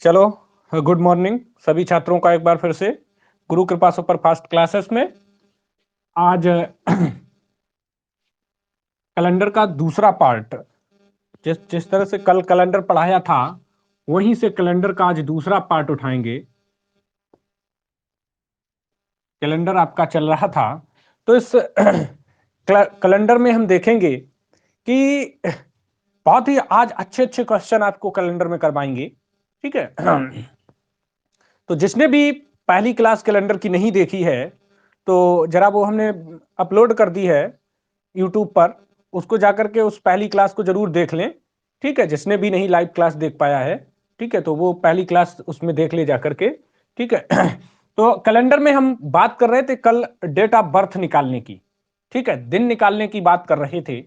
चलो, good morning सभी छात्रों का एक बार फिर से गुरु कृपा सुपर फास्ट क्लासेस में। आज कैलेंडर का दूसरा पार्ट, जिस जिस तरह से कल कैलेंडर पढ़ाया था वहीं से कैलेंडर का आज दूसरा पार्ट उठाएंगे। कैलेंडर आपका चल रहा था तो इस कैलेंडर में हम देखेंगे कि बहुत ही आज अच्छे अच्छे क्वेश्चन आपको कैलेंडर में करवाएंगे। ठीक है। तो जिसने भी पहली क्लास कैलेंडर की नहीं देखी है तो जरा वो हमने अपलोड कर दी है यूट्यूब पर, उसको जाकर के उस पहली क्लास को जरूर देख लें। ठीक है, जिसने भी नहीं लाइव क्लास देख पाया है, ठीक है, तो वो पहली क्लास उसमें देख ले जाकर के। ठीक है। तो कैलेंडर में हम बात कर रहे थे कल डेट ऑफ बर्थ निकालने की। ठीक है, दिन निकालने की बात कर रहे थे,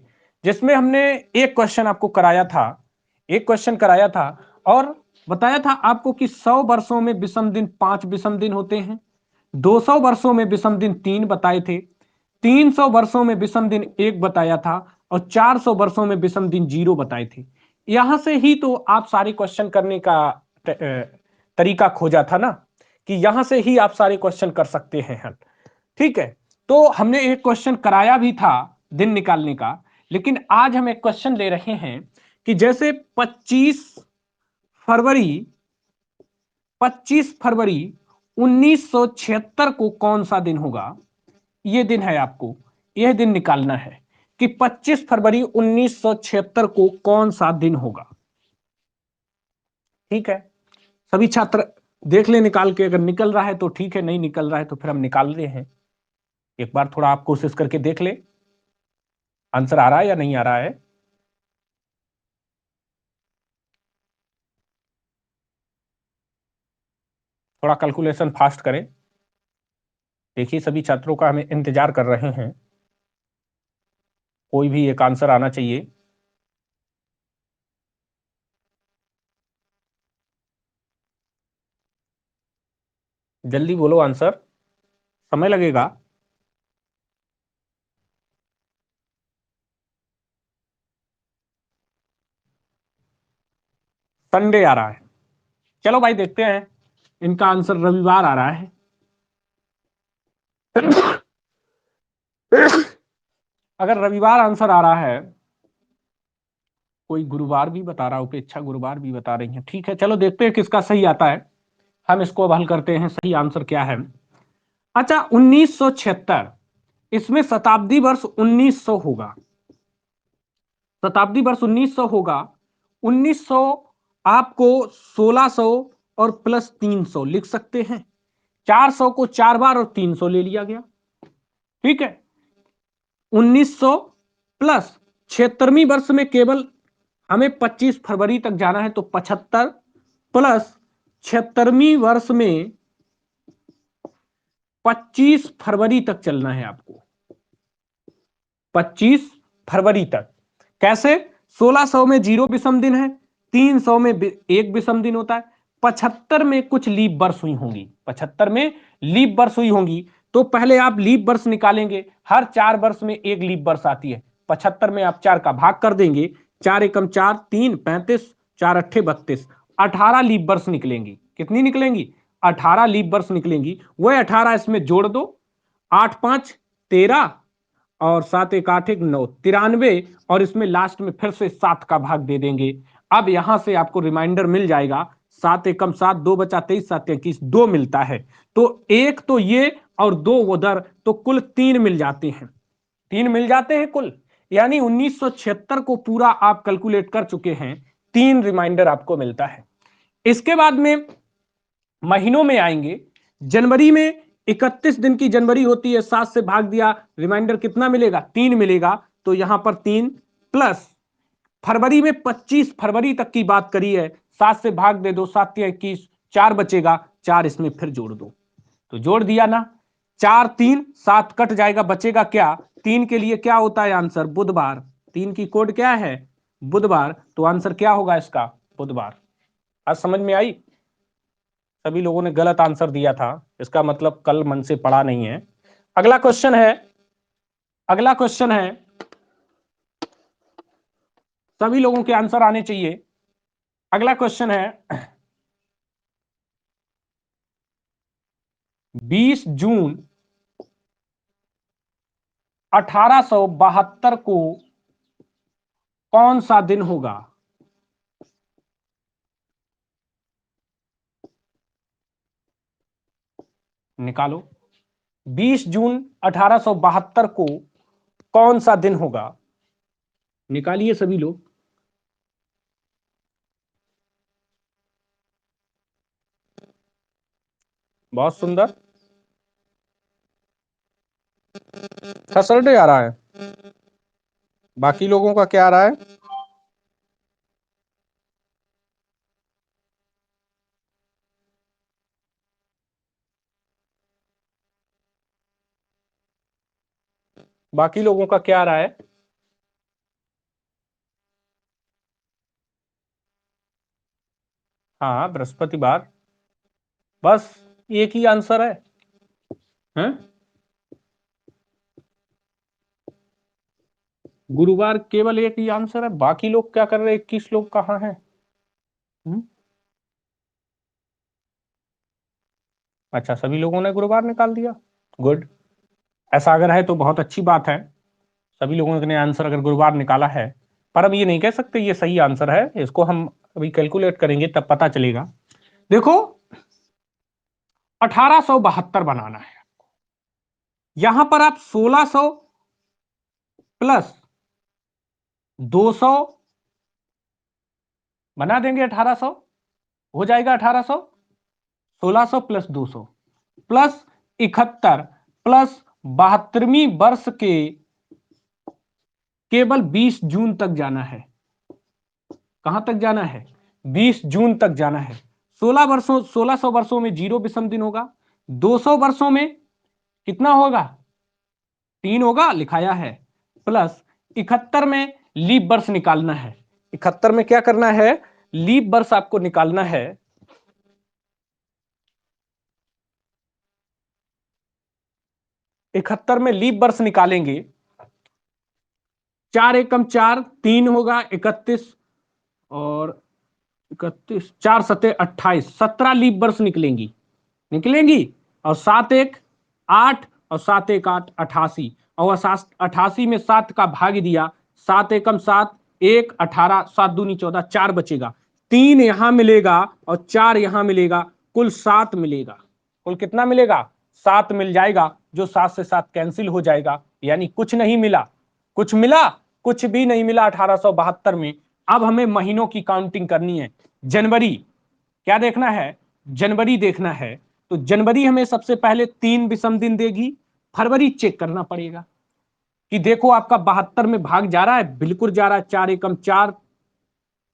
जिसमें हमने एक क्वेश्चन आपको कराया था, एक क्वेश्चन कराया था और बताया था आपको कि 100 वर्षों में विषम दिन 5 विषम दिन होते हैं, 200 वर्षों में विषम दिन 3 बताए थे, 300 वर्षों में विषम दिन 1 बताया था और 400 वर्षों में विषम दिन 0 बताए थे। यहां से ही तो आप सारे क्वेश्चन करने का तरीका खोजा था ना, कि यहां से ही आप सारे क्वेश्चन कर सकते हैं हल। ठीक है, तो हमने एक क्वेश्चन कराया भी था दिन निकालने का, लेकिन आज हम एक क्वेश्चन ले रहे हैं कि जैसे 25 फरवरी 1976 को कौन सा दिन होगा। यह दिन है, आपको यह दिन निकालना है कि 25 फरवरी 1976 को कौन सा दिन होगा। ठीक है, सभी छात्र देख ले निकाल के, अगर निकल रहा है तो ठीक है, नहीं निकल रहा है तो फिर हम निकाल रहे हैं। एक बार थोड़ा आप कोशिश करके देख ले, आंसर आ रहा है या नहीं आ रहा है। थोड़ा कैलकुलेशन फास्ट करें। देखिए सभी छात्रों का हमें इंतजार कर रहे हैं, कोई भी एक आंसर आना चाहिए। जल्दी बोलो आंसर, समय लगेगा। संडे आ रहा है। चलो भाई देखते हैं, इनका आंसर रविवार आ रहा है। अगर रविवार आंसर आ रहा है, कोई गुरुवार भी बता रहा, उपेक्षा गुरुवार भी बता रही है। ठीक है, चलो देखते हैं किसका सही आता है, हम इसको अब हल करते हैं। सही आंसर क्या है। अच्छा, 1976, इसमें शताब्दी वर्ष 1900 होगा। शताब्दी वर्ष 1900 होगा। 1900 आपको 1600 और प्लस 300 लिख सकते हैं। 400 को 4 बार और 300 ले लिया गया। ठीक है, 1900 प्लस 76वीं वर्ष में केवल हमें 25 फरवरी तक जाना है, तो 75 प्लस 76वीं वर्ष में 25 फरवरी तक चलना है आपको। 25 फरवरी तक कैसे। 1600 में 0 विषम दिन है, 300 में 1 विषम दिन होता है, 75 में कुछ लीप वर्ष हुई होंगी, 75 में लीप वर्ष हुई होंगी। तो पहले आप लीप वर्ष निकालेंगे, हर 4 वर्ष में एक लीप वर्ष आती है। 75 में आप 4 का भाग कर देंगे, 4 एकम 4, 3 35, 4 अट्ठे 32, 18 लीप वर्ष निकलेंगी। कितनी निकलेंगी। 18 लीप वर्ष निकलेंगी। वह 18 इसमें जोड़ दो, 8 5 13 और 7 1 8 1 9, 93, और इसमें लास्ट में फिर से 7 का भाग दे देंगे। अब यहां से आपको रिमाइंडर मिल जाएगा, 7 एकम 7, 2 बचा 23, 7 21, 2 मिलता है। तो एक तो ये और 2 उधर, तो कुल 3 मिल जाते हैं। 3 मिल जाते हैं कुल, यानी 1976 को पूरा आप कैलकुलेट कर चुके हैं। 3 रिमाइंडर आपको मिलता है। इसके बाद में महीनों में आएंगे। जनवरी में 31 दिन की जनवरी होती है, 7 से भाग दिया, रिमाइंडर कितना मिलेगा, 3 मिलेगा। तो यहां पर 3 प्लस फरवरी में 25 फरवरी तक की बात करी है, 7 से भाग दे दो, 7 या 21, 4 बचेगा, 4 इसमें फिर जोड़ दो। तो जोड़ दिया ना, 4 3 7 कट जाएगा, बचेगा क्या। 3 के लिए क्या होता है आंसर, बुधवार। 3 की कोड क्या है, बुधवार। तो आंसर क्या होगा इसका, बुधवार। आज समझ में आई। सभी लोगों ने गलत आंसर दिया था, इसका मतलब कल मन से पढ़ा नहीं है। अगला क्वेश्चन है, अगला क्वेश्चन है सभी लोगों के आंसर आने चाहिए। अगला क्वेश्चन है 20 जून 1872 को कौन सा दिन होगा? निकालो। 20 जून 1872 को कौन सा दिन होगा? निकालिए सभी लोग। बहुत सुंदर। थर्सडे आ रहा है। बाकी लोगों का क्या आ रहा है? बाकी लोगों का क्या आ रहा है? हाँ, बृहस्पतिवार। बस एक ही आंसर है। हैं? गुरुवार केवल एक ही आंसर है। बाकी लोग क्या कर रहे हैं? 21 लोग कहाँ हैं? अच्छा, सभी लोगों ने गुरुवार निकाल दिया। गुड। ऐसा अगर है तो बहुत अच्छी बात है। सभी लोगों ने आंसर अगर गुरुवार निकाला है, पर हम ये नहीं कह सकते ये सही आंसर है। इसको हम अभी कैलकुलेट करेंगे तब पता चलेगा। देखो, 1872 बनाना है। यहां पर आप 1600 प्लस 200 बना देंगे। 1800 हो जाएगा। 1800, 1600 प्लस 200 प्लस 71 प्लस 72वीं वर्ष के केवल 20 जून तक जाना है। कहां तक जाना है? 20 जून तक जाना है। 1600 वर्षों में 0 विषम दिन होगा। 200 वर्षों में कितना होगा? 3 होगा, लिखाया है। प्लस 71 में लीप वर्ष निकालना है। 71 में क्या करना है? लीप वर्ष आपको निकालना है। 71 में लीप वर्ष निकालेंगे। 4 एकम 4, 3 होगा 31, और 31 4 सते 28, 17 लीप वर्ष निकलेंगी। और 7 एक 8, और 7 एक 8, 88। और 88 में 7 का भाग दिया। 7 एकम 7, 1 18, 7 दूनी 14, 4 बचेगा। 3 यहां मिलेगा और 4 यहां मिलेगा, कुल 7 मिलेगा। कुल कितना मिलेगा? 7 मिल जाएगा, जो 7 से 7 कैंसिल हो जाएगा, यानी कुछ नहीं मिला। कुछ मिला? कुछ भी नहीं मिला 1872 में। अब हमें महीनों की काउंटिंग करनी है। जनवरी, क्या देखना है? जनवरी देखना है। तो जनवरी हमें सबसे पहले 3 विषम दिन देगी। फरवरी चेक करना पड़ेगा कि देखो आपका 72 में भाग जा रहा है, बिल्कुल जा रहा है। 4 एकम 4,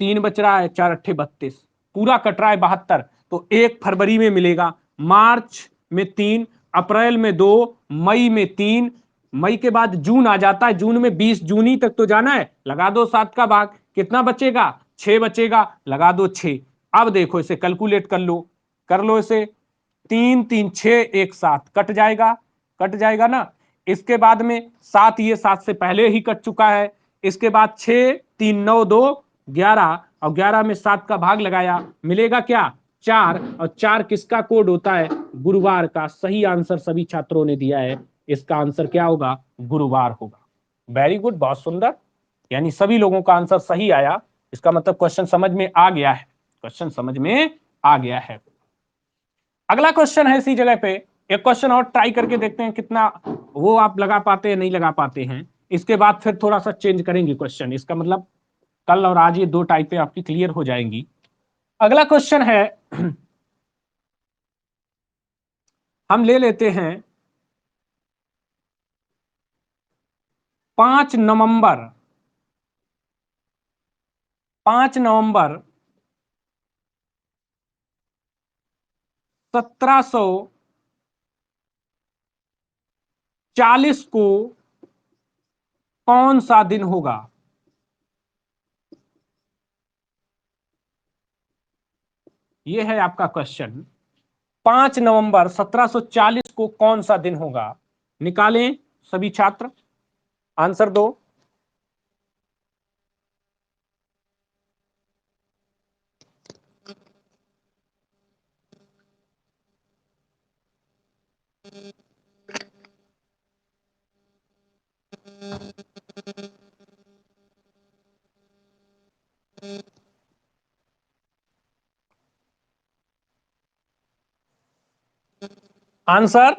3 बच रहा है, 4 अट्ठे 32, पूरा कट रहा है 72। तो 1 फरवरी में मिलेगा, मार्च में 3, अप्रैल में 2, मई में 3। मई के बाद जून आ जाता है। जून में 20 जून ही तक तो जाना है। लगा दो 7 का भाग, कितना बचेगा? 6 बचेगा, लगा दो 6। अब देखो इसे कैलकुलेट कर लो इसे। 3 3 6 1 7 कट जाएगा। कट जाएगा ना। इसके बाद में 7, ये 7 से पहले ही कट चुका है। इसके बाद 6 3 9 2 11, और 11 में 7 का भाग लगाया, मिलेगा क्या? 4। और 4 किसका कोड होता है? गुरुवार का। सही आंसर सभी छात्रों ने दिया है। इसका आंसर क्या होगा? गुरुवार होगा। वेरी गुड, बहुत सुंदर। यानी सभी लोगों का आंसर सही आया। इसका मतलब क्वेश्चन समझ में आ गया है। क्वेश्चन समझ में आ गया है। अगला क्वेश्चन है इसी जगह पे। एक क्वेश्चन और ट्राई करके देखते हैं कितना वो आप लगा पाते हैं, नहीं लगा पाते हैं। इसके बाद फिर थोड़ा सा चेंज करेंगे क्वेश्चन। इसका मतलब कल और आज ये 2 टाइपें आपकी क्लियर हो जाएंगी। अगला क्वेश्चन है, हम ले लेते हैं 5 नवंबर 5 नवंबर 1740 को कौन सा दिन होगा? यह है आपका क्वेश्चन। 5 नवंबर 1740 को कौन सा दिन होगा? निकालें सभी छात्र, आंसर दो। आंसर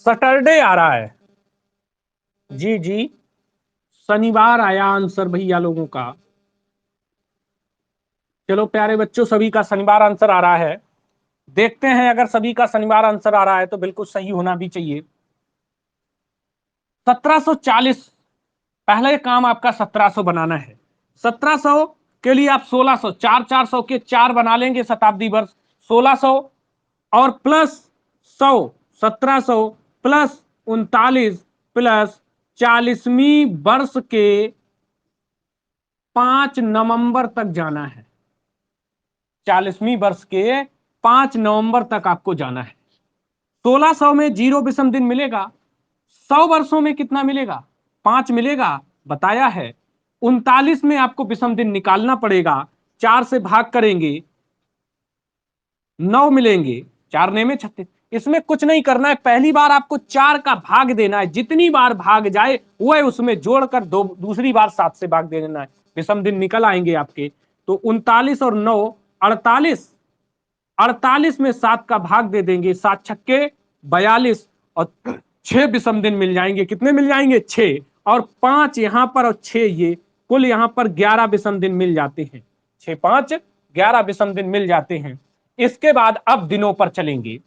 सैटरडे आ रहा है। जी जी, शनिवार आया आंसर भैया लोगों का। चलो प्यारे बच्चों, सभी का शनिवार आंसर आ रहा है। देखते हैं, अगर सभी का शनिवार आंसर आ रहा है तो बिल्कुल सही होना भी चाहिए। 1740, पहले काम आपका 1700 बनाना है। 1700 के लिए आप 1600, 400 के 4 बना लेंगे शताब्दी वर्ष। 1600 और प्लस 100, 1700 प्लस 39 प्लस 40वीं वर्ष के 5 नवंबर तक जाना है। 40वीं वर्ष के 5 नवंबर तक आपको जाना है। 1600 में 0 विषम दिन मिलेगा। 100 वर्षों में कितना मिलेगा? 5 मिलेगा, बताया है। 39 में आपको विषम दिन निकालना पड़ेगा। 4 से भाग करेंगे, 9 मिलेंगे। 4 ने में 36। इसमें कुछ नहीं करना है, पहली बार आपको 4 का भाग देना है। जितनी बार भाग जाए वह उसमें जोड़कर दूसरी बार 7 से भाग दे देना है। विषम दिन निकल आएंगे आपके। तो 39 और 9 48। 48 में 7 का भाग दे देंगे, 7 छक्के 42 और 6 विषम दिन मिल जाएंगे। कितने मिल जाएंगे? 6। और 5 यहां पर और 6 ये, कुल यहां पर 11 विषम दिन मिल जाते हैं। 6 5 11 विषम दिन मिल जाते हैं। इसके बाद अब दिनों पर चलेंगे।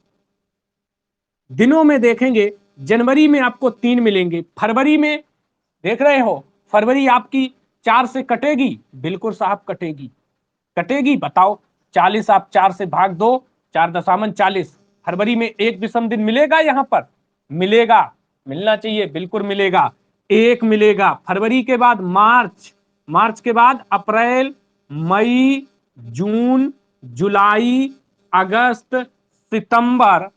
दिनों में देखेंगे, जनवरी में आपको 3 मिलेंगे। फरवरी में देख रहे हो, फरवरी आपकी 4 से कटेगी। बिल्कुल साहब कटेगी, कटेगी। बताओ, 40 आप 4 से भाग दो, 4 दशामन 40। फरवरी में 1 विषम दिन मिलेगा, यहां पर मिलेगा, मिलना चाहिए, बिल्कुल मिलेगा। 1 मिलेगा। फरवरी के बाद मार्च, मार्च के बाद अप्रैल, मई, जून, जुलाई, अगस्त, सितंबर,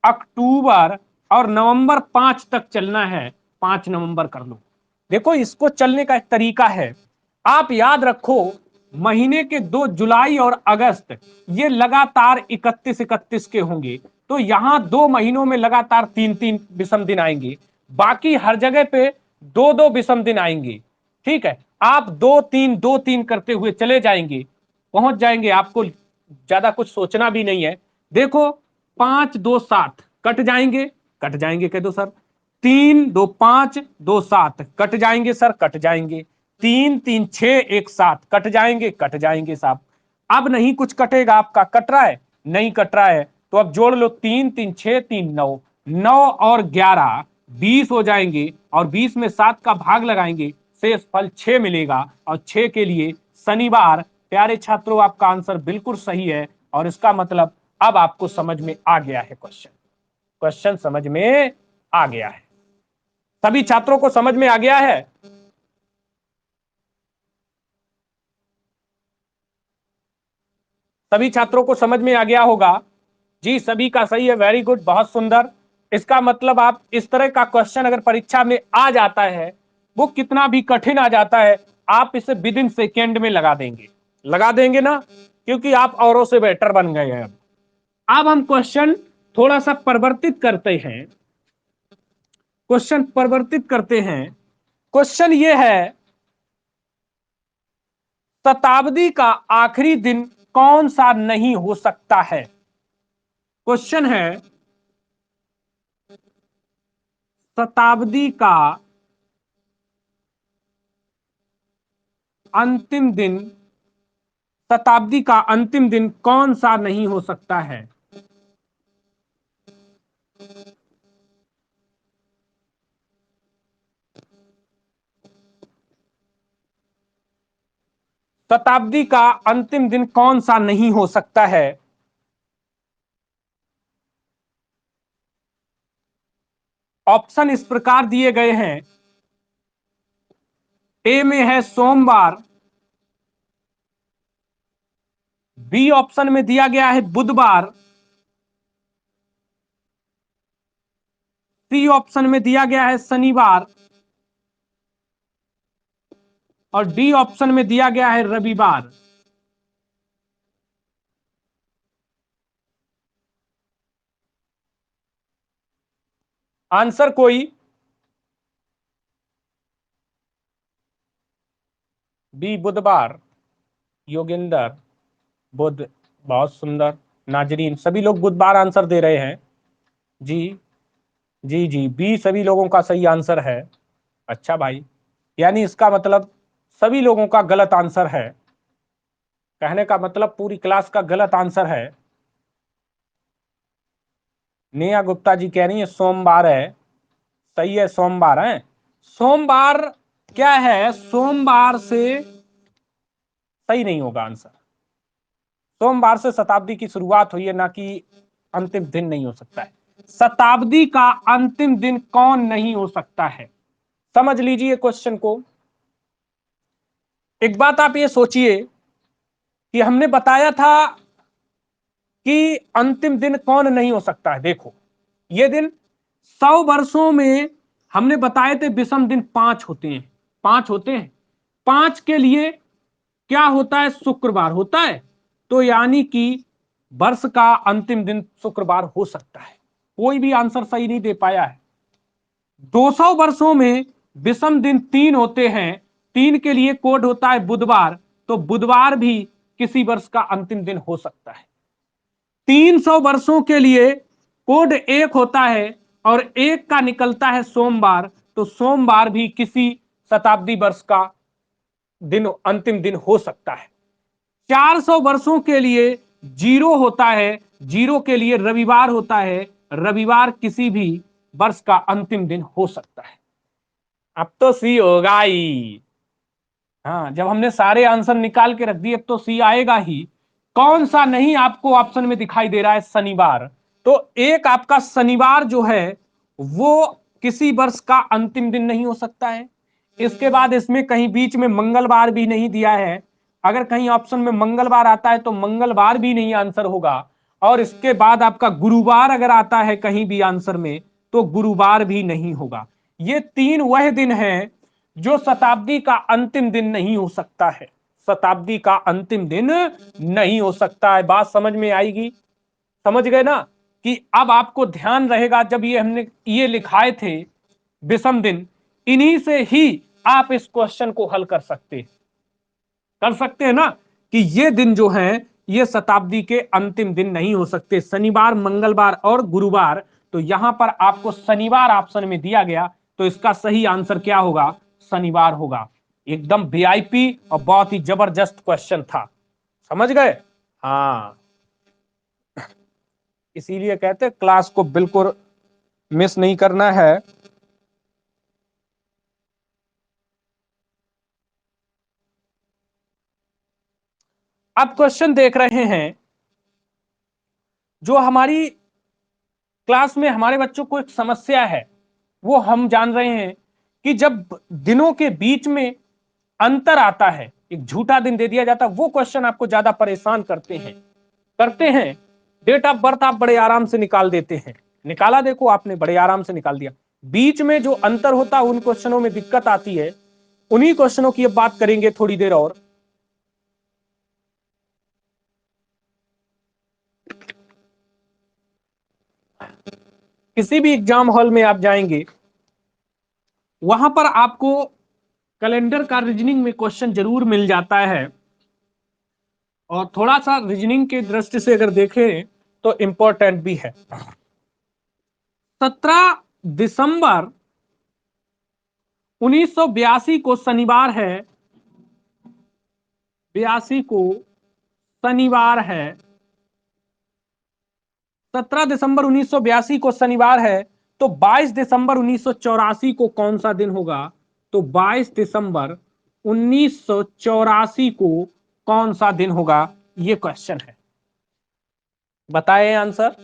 अक्टूबर और नवंबर 5 तक चलना है। 5 नवंबर कर लो। देखो, इसको चलने का एक तरीका है, आप याद रखो। महीने के 2 जुलाई और अगस्त ये लगातार 31 के होंगे। तो यहां 2 महीनों में लगातार 3 विषम दिन आएंगे। बाकी हर जगह पे 2 विषम दिन आएंगे। ठीक है, आप 2 3 करते हुए चले जाएंगे, पहुंच जाएंगे। आपको ज्यादा कुछ सोचना भी नहीं है। देखो, 5 2 7 कट जाएंगे, कट जाएंगे, कह दो सर। 3 2 5 2 7 कट जाएंगे सर, कट जाएंगे। 3 3 6 1 7 कट जाएंगे, कट जाएंगे साहब। अब नहीं कुछ कटेगा आपका, कट रहा है? नहीं कट रहा है, तो अब जोड़ लो। 3 3 6 3 9, 9 और 11 20 हो जाएंगे। और 20 में 7 का भाग लगाएंगे, शेष फल 6 मिलेगा। और 6 के लिए शनिवार। प्यारे छात्रों, आपका आंसर बिल्कुल सही है। और इसका मतलब अब आपको समझ में आ गया है। क्वेश्चन, क्वेश्चन समझ में आ गया है। सभी छात्रों को समझ में आ गया है? सभी छात्रों को समझ में आ गया होगा। जी, सभी का सही है, वेरी गुड, बहुत सुंदर। इसका मतलब आप इस तरह का क्वेश्चन अगर परीक्षा में आ जाता है, वो कितना भी कठिन आ जाता है, आप इसे विद इन सेकेंड में लगा देंगे। लगा देंगे ना, क्योंकि आप औरों से बेटर बन गए हैं। अब हम क्वेश्चन थोड़ा सा परिवर्तित करते हैं। क्वेश्चन परिवर्तित करते हैं। क्वेश्चन ये है, शताब्दी का आखिरी दिन कौन सा नहीं हो सकता है? क्वेश्चन है, शताब्दी का अंतिम दिन, शताब्दी का अंतिम दिन कौन सा नहीं हो सकता है? शताब्दी का अंतिम दिन कौन सा नहीं हो सकता है? ऑप्शन इस प्रकार दिए गए हैं। ए में है सोमवार, बी ऑप्शन में दिया गया है बुधवार, सी ऑप्शन में दिया गया है शनिवार और डी ऑप्शन में दिया गया है रविवार। आंसर कोई? बी बुधवार। योगिंदर, बुध, बहुत सुंदर। नाजरीन, सभी लोग बुधवार आंसर दे रहे हैं। जी जी जी, बी सभी लोगों का सही आंसर है। अच्छा भाई, यानी इसका मतलब सभी लोगों का गलत आंसर है। कहने का मतलब पूरी क्लास का गलत आंसर है। नेहा गुप्ता जी कह रही है सोमवार है। सही है, सोमवार है। सोमवार क्या है, सोमवार से सही नहीं होगा आंसर। सोमवार से शताब्दी की शुरुआत हुई है, ना कि अंतिम दिन नहीं हो सकता है। शताब्दी का अंतिम दिन कौन नहीं हो सकता है? समझ लीजिए क्वेश्चन को। एक बात आप ये सोचिए कि हमने बताया था कि अंतिम दिन कौन नहीं हो सकता है। देखो, ये दिन 100 वर्षों में हमने बताए थे विषम दिन 5 होते हैं। 5 होते हैं। 5 के लिए क्या होता है, शुक्रवार होता है। तो यानी कि वर्ष का अंतिम दिन शुक्रवार हो सकता है। कोई भी आंसर सही नहीं दे पाया है। 200 वर्षों में विषम दिन 3 होते हैं। 3 के लिए कोड होता है बुधवार। तो बुधवार भी किसी वर्ष का अंतिम दिन हो सकता है। 300 वर्षों के लिए कोड 1 होता है और 1 का निकलता है सोमवार। तो सोमवार भी किसी शताब्दी वर्ष का दिन, अंतिम दिन हो सकता है। 400 वर्षों के लिए 0 होता है। 0 के लिए रविवार होता है। रविवार किसी भी वर्ष का अंतिम दिन हो सकता है। अब तो सी होगा ही। हाँ, जब हमने सारे आंसर निकाल के रख दिए अब तो सी आएगा ही। कौन सा नहीं आपको ऑप्शन में दिखाई दे रहा है? शनिवार। तो एक आपका शनिवार जो है वो किसी वर्ष का अंतिम दिन नहीं हो सकता है। इसके बाद इसमें कहीं बीच में मंगलवार भी नहीं दिया है। अगर कहीं ऑप्शन में मंगलवार आता है तो मंगलवार भी नहीं आंसर होगा। और इसके बाद आपका गुरुवार अगर आता है कहीं भी आंसर में तो गुरुवार भी नहीं होगा। ये 3 वह दिन है जो शताब्दी का अंतिम दिन नहीं हो सकता है। शताब्दी का अंतिम दिन नहीं हो सकता है। बात समझ में आएगी? समझ गए ना कि अब आपको ध्यान रहेगा जब ये हमने ये लिखाए थे विषम दिन, इन्हीं से ही आप इस क्वेश्चन को हल कर सकते हैं ना कि ये दिन जो है ये शताब्दी के अंतिम दिन नहीं हो सकते। शनिवार, मंगलवार और गुरुवार। तो यहां पर आपको शनिवार ऑप्शन में दिया गया तो इसका सही आंसर क्या होगा? शनिवार होगा। एकदम वीआईपी और बहुत ही जबरदस्त क्वेश्चन था। समझ गए? हाँ, इसीलिए कहते हैं क्लास को बिल्कुल मिस नहीं करना है। अब क्वेश्चन देख रहे हैं जो हमारी क्लास में हमारे बच्चों को एक समस्या है। वो हम जान रहे हैं कि जब दिनों के बीच में अंतर आता है, एक झूठा दिन दे दिया जाता है, वो क्वेश्चन आपको ज्यादा परेशान करते हैं। डेट ऑफ बर्थ आप बड़े आराम से निकाल देते हैं। निकाला, देखो आपने बड़े आराम से निकाल दिया। बीच में जो अंतर होता है उन क्वेश्चनों में दिक्कत आती है। उन्हीं क्वेश्चनों की अब बात करेंगे थोड़ी देर और। किसी भी एग्जाम हॉल में आप जाएंगे, वहां पर आपको कैलेंडर का रीजनिंग में क्वेश्चन जरूर मिल जाता है। और थोड़ा सा रीजनिंग के दृष्टि से अगर देखें तो इंपॉर्टेंट भी है। 17 दिसंबर 1982 को शनिवार है। 82 को शनिवार है। 17 दिसंबर 1982 को शनिवार है। तो 22 दिसंबर 1984 को कौन सा दिन होगा? तो 22 दिसंबर 1984 को कौन सा दिन होगा? ये क्वेश्चन है। बताएं आंसर।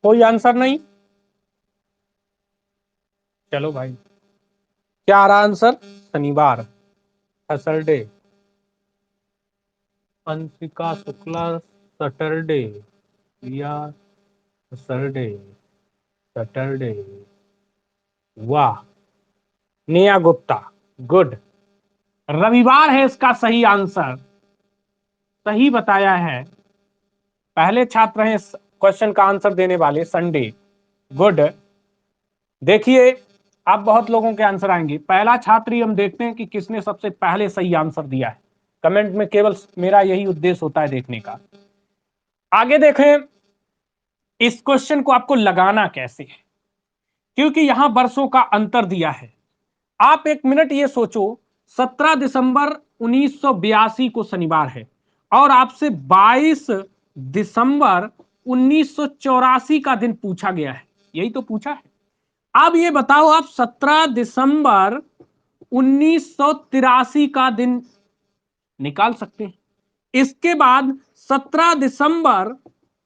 कोई आंसर नहीं? चलो भाई, क्या आ रहा आंसर? शनिवार, थर्सडे। अंशिका शुक्ला सैटरडे या सैटरडे, सैटरडे। वाह, नेहा गुप्ता, गुड। रविवार है इसका सही आंसर, सही बताया है। पहले छात्र हैं क्वेश्चन का आंसर देने वाले, संडे, गुड। देखिए अब बहुत लोगों के आंसर आएंगे। पहला छात्र ही हम देखते हैं कि किसने सबसे पहले सही आंसर दिया है। कमेंट में केवल मेरा यही उद्देश्य होता है देखने का। आगे देखें, इस क्वेश्चन को आपको लगाना कैसे है, क्योंकि यहां वर्षों का अंतर दिया है। आप एक मिनट ये सोचो, 17 दिसंबर 1982 को शनिवार है और आपसे 22 दिसंबर 1984 का दिन पूछा गया है, यही तो पूछा है। अब ये बताओ, आप 17 दिसंबर 1983 का दिन निकाल सकते हैं, इसके बाद 17 दिसंबर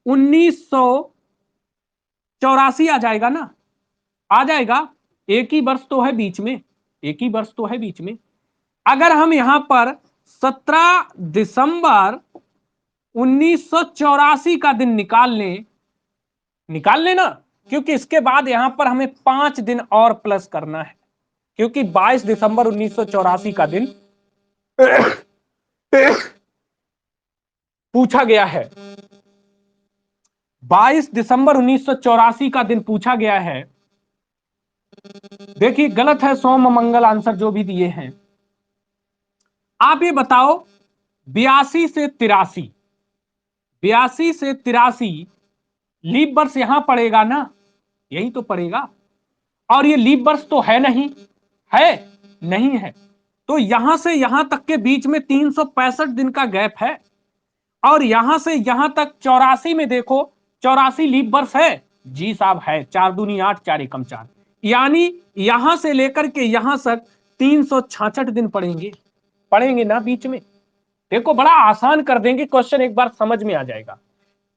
1984 आ जाएगा ना, आ जाएगा। एक ही वर्ष तो है बीच में, एक ही वर्ष तो है बीच में। अगर हम यहां पर 17 दिसंबर 1984 का दिन निकाल लेना, क्योंकि इसके बाद यहां पर हमें 5 दिन और प्लस करना है, क्योंकि 22 दिसंबर 1984 का दिन पूछा गया है। 22 दिसंबर 1984 का दिन पूछा गया है। देखिए गलत है, सोम मंगल आंसर जो भी दिए हैं। आप ये बताओ, 82 से 83, 82 से 83 लीप वर्ष यहां पड़ेगा ना, यही तो पड़ेगा। और ये लीप वर्ष तो है नहीं, है नहीं है, तो यहां से यहां तक के बीच में 365 दिन का गैप है। और यहां से यहां तक 84 में देखो, 84 लीप वर्ष है। जी साहब है, 4 दूनी 8, 4 एकम 4, यानी यहां से लेकर के यहां तक 366 दिन पड़ेंगे, पड़ेंगे ना बीच में। देखो बड़ा आसान कर देंगे क्वेश्चन, एक बार समझ में आ जाएगा।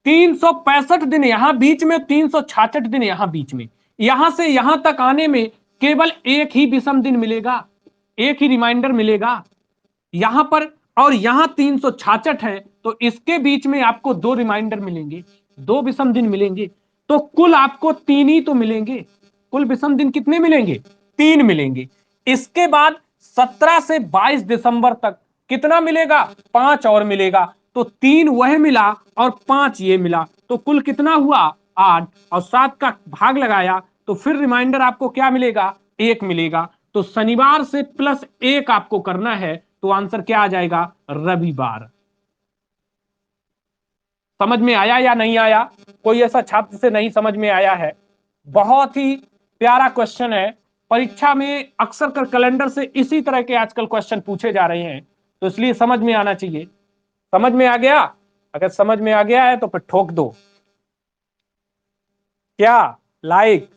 365 दिन यहां बीच में, 366 दिन यहां बीच में, यहां से यहां तक आने में केवल एक ही विषम दिन मिलेगा, एक ही रिमाइंडर मिलेगा यहां पर। और यहां 366 है, तो इसके बीच में आपको 2 रिमाइंडर मिलेंगे, 2 विषम दिन मिलेंगे, तो कुल आपको 3 ही तो मिलेंगे। कुल विषम दिन कितने मिलेंगे? 3 मिलेंगे। इसके बाद 17 से 22 दिसंबर तक कितना मिलेगा? 5 और मिलेगा, तो 3 वह मिला और 5 ये मिला, तो कुल कितना हुआ? 8, और 7 का भाग लगाया तो फिर रिमाइंडर आपको क्या मिलेगा? 1 मिलेगा। तो शनिवार से प्लस 1 आपको करना है, तो आंसर क्या आ जाएगा? रविवार। समझ में आया या नहीं आया? कोई ऐसा छात्र से नहीं समझ में आया है? बहुत ही प्यारा क्वेश्चन है। परीक्षा में अक्सर कर कैलेंडर से इसी तरह के आजकल क्वेश्चन पूछे जा रहे हैं, तो इसलिए समझ में आना चाहिए। समझ में आ गया? अगर समझ में आ गया है तो फिर ठोक दो क्या, लाइक।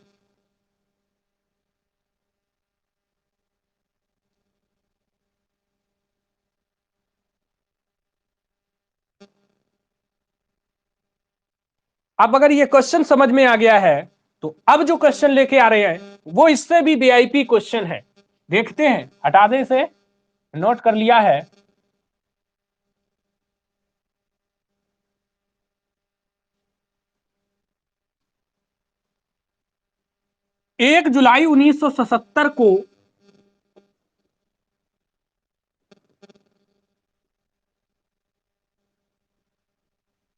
अब अगर ये क्वेश्चन समझ में आ गया है, तो अब जो क्वेश्चन लेके आ रहे हैं वो इससे भी वीआईपी क्वेश्चन है। देखते हैं, हटा दे से, नोट कर लिया है। 1 जुलाई 1977 को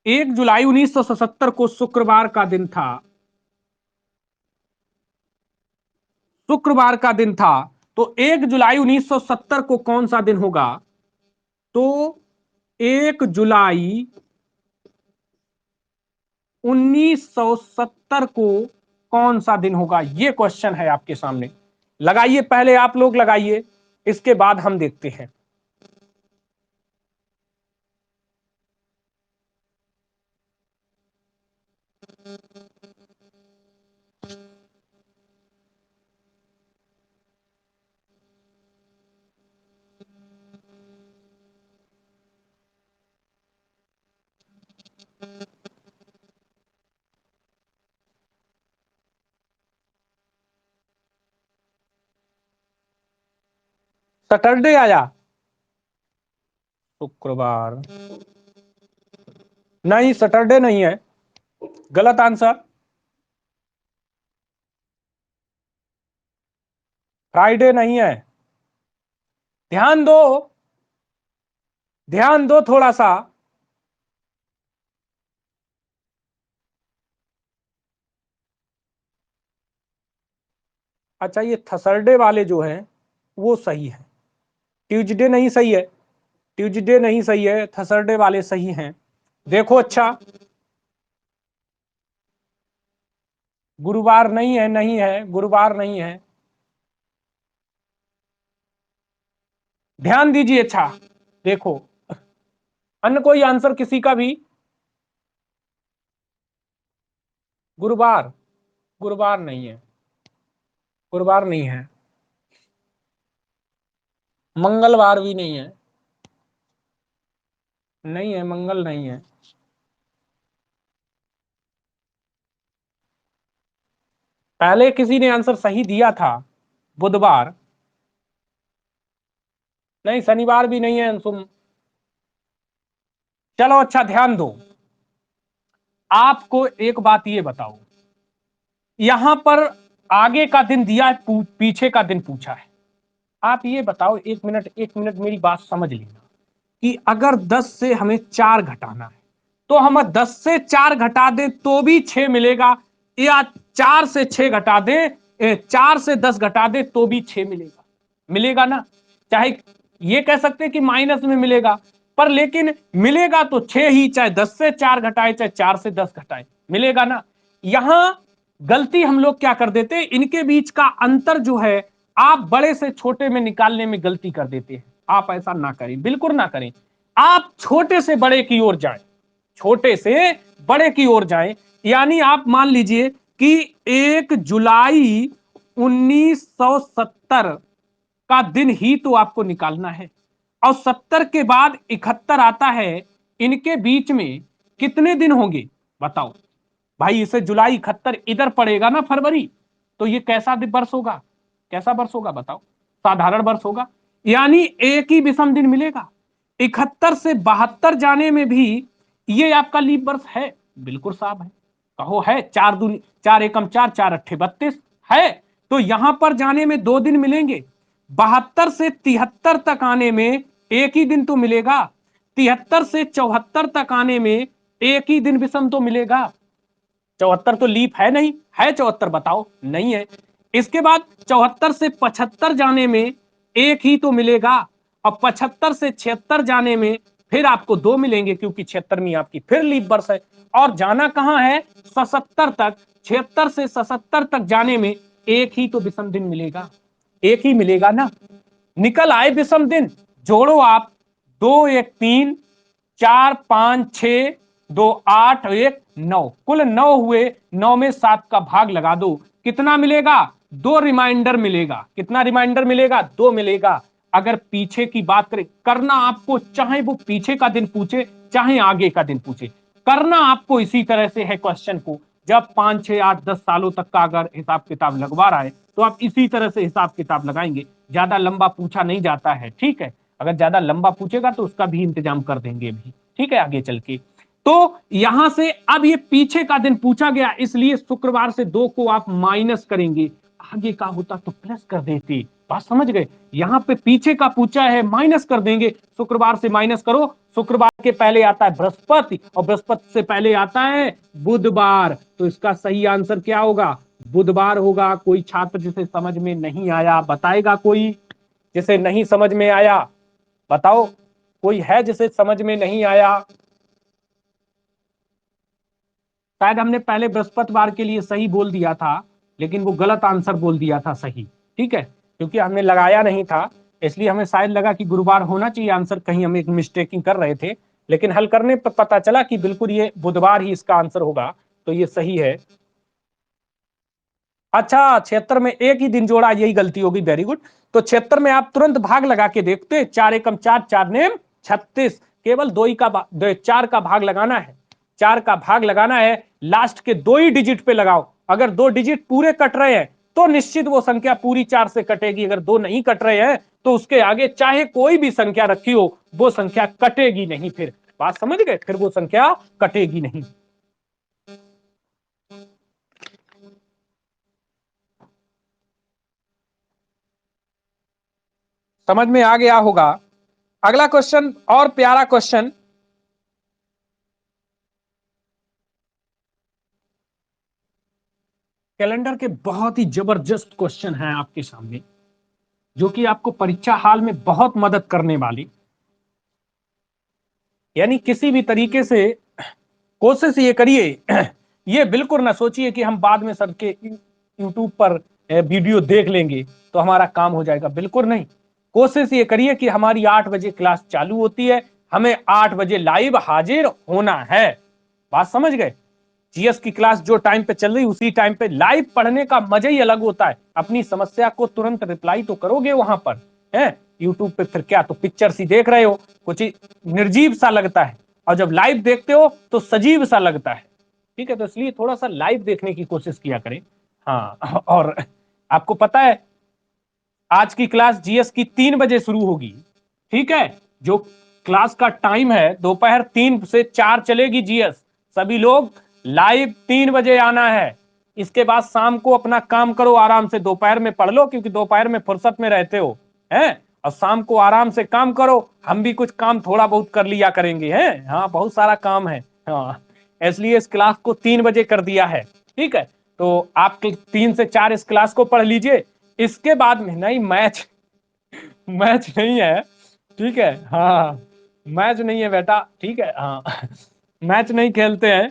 1 जुलाई 1977 को शुक्रवार का दिन था, शुक्रवार का दिन था। तो 1 जुलाई 1970 को कौन सा दिन होगा? तो 1 जुलाई 1970 को कौन सा दिन होगा, यह क्वेश्चन है आपके सामने। लगाइए, पहले आप लोग लगाइए, इसके बाद हम देखते हैं। सैटरडे आया, शुक्रवार नहीं, सैटरडे नहीं है, गलत आंसर। फ्राइडे नहीं है, ध्यान दो, ध्यान दो थोड़ा सा। अच्छा, ये थर्सडे वाले जो हैं वो सही है, ट्यूसडे नहीं सही है, ट्यूसडे नहीं सही है, थर्सडे वाले सही हैं। देखो, अच्छा, गुरुवार नहीं है, नहीं है, गुरुवार नहीं है, ध्यान दीजिए। अच्छा, देखो, अन्य कोई आंसर किसी का भी? गुरुवार, गुरुवार नहीं है, गुरुवार नहीं है, मंगलवार भी नहीं है, नहीं है, मंगल नहीं है। पहले किसी ने आंसर सही दिया था, बुधवार नहीं, शनिवार भी नहीं है अंशुम। चलो अच्छा, ध्यान दो, आपको एक बात ये बताओ, यहां पर आगे का दिन दिया है, पीछे का दिन पूछा है। आप ये बताओ, एक मिनट, एक मिनट, मेरी बात समझ लेना, कि अगर 10 से हमें 4 घटाना है, तो हम 10 से 4 घटा दें तो भी 6 मिलेगा, या 4 से 6 घटा दें, 4 से 10 घटा दें तो भी 6 मिलेगा, मिलेगा ना? चाहे ये कह सकते हैं कि माइनस में मिलेगा, पर लेकिन मिलेगा तो 6 ही, चाहे 10 से 4 घटाए, चाहे 4 से 10 घटाए, मिलेगा ना? यहां गलती हम लोग क्या कर देते हैं, इनके बीच का अंतर जो है आप बड़े से छोटे में निकालने में गलती कर देते हैं। आप ऐसा ना करें, बिल्कुल ना करें। आप छोटे से बड़े की ओर जाएं, छोटे से बड़े की ओर जाएं। यानी आप मान लीजिए कि 1 जुलाई 1970 का दिन ही तो आपको निकालना है, और 70 के बाद 71 आता है, इनके बीच में कितने दिन होंगे बताओ भाई? इसे जुलाई 71 इधर पड़ेगा ना, फरवरी, तो ये कैसा वर्ष होगा? कैसा वर्ष होगा बताओ? साधारण वर्ष होगा। यानी एक ही विषम दिन मिलेगा। 71 से 72 जाने में भी ये आपका लीप वर्ष है, बिल्कुल साफ है। कहो है, 4 दूनी 4 एकम 4, 4 अट्ठे 32 है, तो यहां पर जाने में 2 दिन मिलेंगे। 72 से 73 तक आने में एक ही दिन तो मिलेगा। 73 से 74 तक आने में एक ही दिन विषम तो मिलेगा। 74 तो लीप है नहीं, है 74? बताओ, नहीं है। इसके बाद 74 से 75 जाने में एक ही तो मिलेगा, और 75 से 76 जाने में फिर आपको 2 मिलेंगे, क्योंकि 76वीं आपकी फिर लीप वर्ष है। और जाना कहां है? 77 तक। 76 से 77 तक जाने में एक ही तो विषम दिन मिलेगा, एक ही मिलेगा ना? निकल आए विषम दिन, जोड़ो आप, 2 1 3, 4 5 6, 2 8, 1 9, कुल 9 हुए। 9 में 7 का भाग लगा दो, कितना मिलेगा? 2 रिमाइंडर मिलेगा। कितना रिमाइंडर मिलेगा? 2 मिलेगा। अगर पीछे की बात करें, करना आपको, चाहे वो पीछे का दिन पूछे चाहे आगे का दिन पूछे, करना आपको इसी तरह से है क्वेश्चन को। जब 5 6 8 10 सालों तक का अगर हिसाब किताब लगवा रहा है, तो आप इसी तरह से हिसाब किताब लगाएंगे। ज्यादा लंबा पूछा नहीं जाता है, ठीक है? अगर ज्यादा लंबा पूछेगा तो उसका भी इंतजाम कर देंगे भी, ठीक है, आगे चल के। तो यहां से अब ये पीछे का दिन पूछा गया, इसलिए शुक्रवार से 2 को आप माइनस करेंगे। आगे का होता तो प्लस कर देते। बात समझ गए? यहां पे पीछे का पूछा है, माइनस कर देंगे। शुक्रवार से माइनस करो, शुक्रवार के पहले आता है बृहस्पति, और बृहस्पति से पहले आता है बुधवार, तो इसका सही आंसर क्या होगा? बुधवार होगा। कोई छात्र जिसे समझ में नहीं आया बताएगा? कोई जिसे नहीं समझ में आया बताओ, कोई है जिसे समझ में नहीं आया? शायद हमने पहले बृहस्पतिवार के लिए सही बोल दिया था, लेकिन वो गलत आंसर बोल दिया था सही, ठीक है, क्योंकि हमने लगाया नहीं था, इसलिए हमें शायद लगा कि गुरुवार होना चाहिए आंसर, कहीं हम एक मिस्टेकिंग कर रहे थे। लेकिन हल करने पर पता चला कि बिल्कुल ये बुधवार ही इसका आंसर होगा, तो ये सही है। अच्छा, 76 में एक ही दिन जोड़ा, यही गलती होगी, वेरी गुड। तो 76 में आप तुरंत भाग लगा के देखते, 4 एकम 4, 4 नेम 36, केवल 2 ही का 4 का भाग लगाना है, 4 का भाग लगाना है, लास्ट के 2 ही डिजिट पे लगाओ। अगर 2 डिजिट पूरे कट रहे हैं तो निश्चित वो संख्या पूरी 4 से कटेगी, अगर 2 नहीं कट रहे हैं तो उसके आगे चाहे कोई भी संख्या रखी हो वो संख्या कटेगी नहीं। फिर बात समझ गए, फिर वो संख्या कटेगी नहीं। समझ में आ गया होगा। अगला क्वेश्चन और प्यारा क्वेश्चन, कैलेंडर के बहुत ही जबरदस्त क्वेश्चन है आपके सामने, जो कि आपको परीक्षा हाल में बहुत मदद करने वाली। यानी किसी भी तरीके से कोशिश ये करिए, ये बिल्कुल ना सोचिए कि हम बाद में सबके यूट्यूब पर वीडियो देख लेंगे तो हमारा काम हो जाएगा, बिल्कुल नहीं। कोशिश ये करिए कि हमारी 8 बजे क्लास चालू होती है, हमें 8 बजे लाइव हाजिर होना है। बात समझ गए। जीएस की क्लास जो टाइम पे चल रही उसी टाइम पे लाइव पढ़ने का मजा ही अलग होता है। अपनी समस्या को तुरंत रिप्लाई तो करोगे वहां पर, है यूट्यूब पे फिर क्या तो पिक्चर सी देख रहे हो, कुछ निर्जीव सा लगता है, और जब लाइव देखते हो तो सजीव सा लगता है। ठीक है, तो इसलिए थोड़ा सा लाइव देखने की कोशिश किया करें। हाँ, और आपको पता है आज की क्लास जीएस की 3 बजे शुरू होगी। ठीक है, जो क्लास का टाइम है दोपहर 3 से 4 चलेगी जीएस। सभी लोग लाइव 3 बजे आना है। इसके बाद शाम को अपना काम करो, आराम से दोपहर में पढ़ लो क्योंकि दोपहर में फुर्सत में रहते हो, हैं, और शाम को आराम से काम करो। हम भी कुछ काम थोड़ा बहुत कर लिया करेंगे, हैं, हाँ बहुत सारा काम है। हाँ, इसलिए इस क्लास को 3 बजे कर दिया है। ठीक है, तो आप 3 से 4 इस क्लास को पढ़ लीजिए। इसके बाद में नहीं, मैच मैच नहीं है। ठीक है, हाँ मैच नहीं है बेटा, ठीक है, हाँ मैच नहीं खेलते हैं।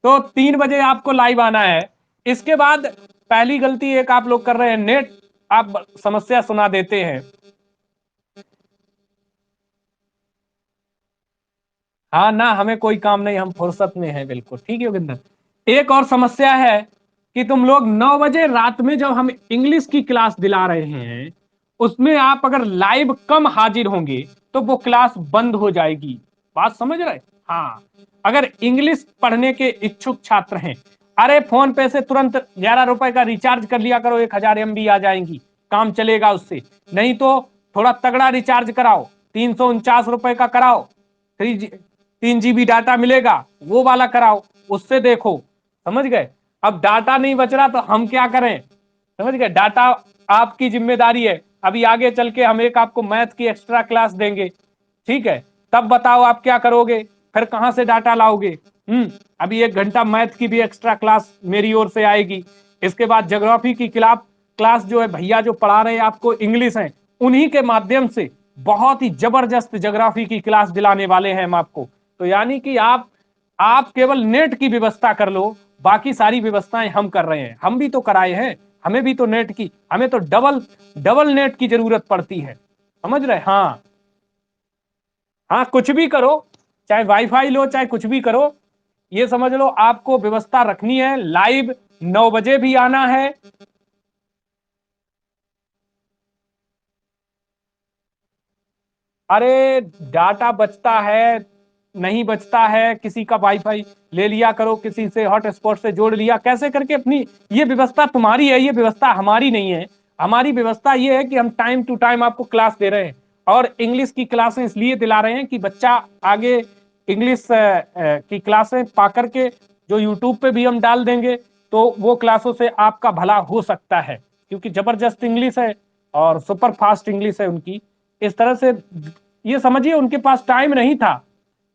तो 3 बजे आपको लाइव आना है। इसके बाद पहली गलती एक आप लोग कर रहे हैं, नेट आप समस्या सुना देते हैं। हाँ ना, हमें कोई काम नहीं, हम फुर्सत में हैं बिल्कुल। ठीक है योगिंदर, एक और समस्या है कि तुम लोग 9 बजे रात में जब हम इंग्लिश की क्लास दिला रहे हैं उसमें आप अगर लाइव कम हाजिर होंगे तो वो क्लास बंद हो जाएगी। बात समझ रहे। हाँ, अगर इंग्लिश पढ़ने के इच्छुक छात्र हैं, अरे फोन पे से तुरंत 11 रुपए का रिचार्ज कर लिया करो, 1000 MB आ जाएंगी, काम चलेगा उससे। नहीं तो थोड़ा तगड़ा रिचार्ज कराओ, 349 रुपए का कराओ, 3 GB डाटा मिलेगा, वो वाला कराओ, उससे देखो। समझ गए। अब डाटा नहीं बच रहा तो हम क्या करें, समझ गए। डाटा आपकी जिम्मेदारी है। अभी आगे चल के हम एक आपको मैथ की एक्स्ट्रा क्लास देंगे, ठीक है, तब बताओ आप क्या करोगे, फिर कहां से डाटा लाओगे। अभी 1 घंटा मैथ की भी एक्स्ट्रा क्लास मेरी ओर से आएगी। इसके बाद ज्योग्राफी की क्लास जो है भैया जो पढ़ा रहे हैं आपको इंग्लिश है, उन्हीं के माध्यम से बहुत ही जबरदस्त ज्योग्राफी की क्लास दिलाने वाले हैं हम आपको। तो यानी कि आप केवल नेट की व्यवस्था कर लो, बाकी सारी व्यवस्थाएं हम कर रहे हैं। हम भी तो कराए हैं, हमें भी तो नेट की, हमें तो डबल डबल नेट की जरूरत पड़ती है। समझ रहे। हाँ हाँ, कुछ भी करो, चाहे वाईफाई लो चाहे कुछ भी करो, ये समझ लो आपको व्यवस्था रखनी है। लाइव 9 बजे भी आना है। अरे डाटा बचता है, नहीं बचता है, किसी का वाईफाई ले लिया करो, किसी से हॉटस्पॉट से जोड़ लिया, कैसे करके अपनी, ये व्यवस्था तुम्हारी है, ये व्यवस्था हमारी नहीं है। हमारी व्यवस्था ये है कि हम टाइम टू टाइम आपको क्लास दे रहे हैं, और इंग्लिश की क्लासें इसलिए दिला रहे हैं कि बच्चा आगे इंग्लिश की क्लासें पा करके जो यूट्यूब पे भी हम डाल देंगे तो वो क्लासों से आपका भला हो सकता है, क्योंकि जबरदस्त इंग्लिश है और सुपर फास्ट इंग्लिश है उनकी। इस तरह से ये समझिए उनके पास टाइम नहीं था,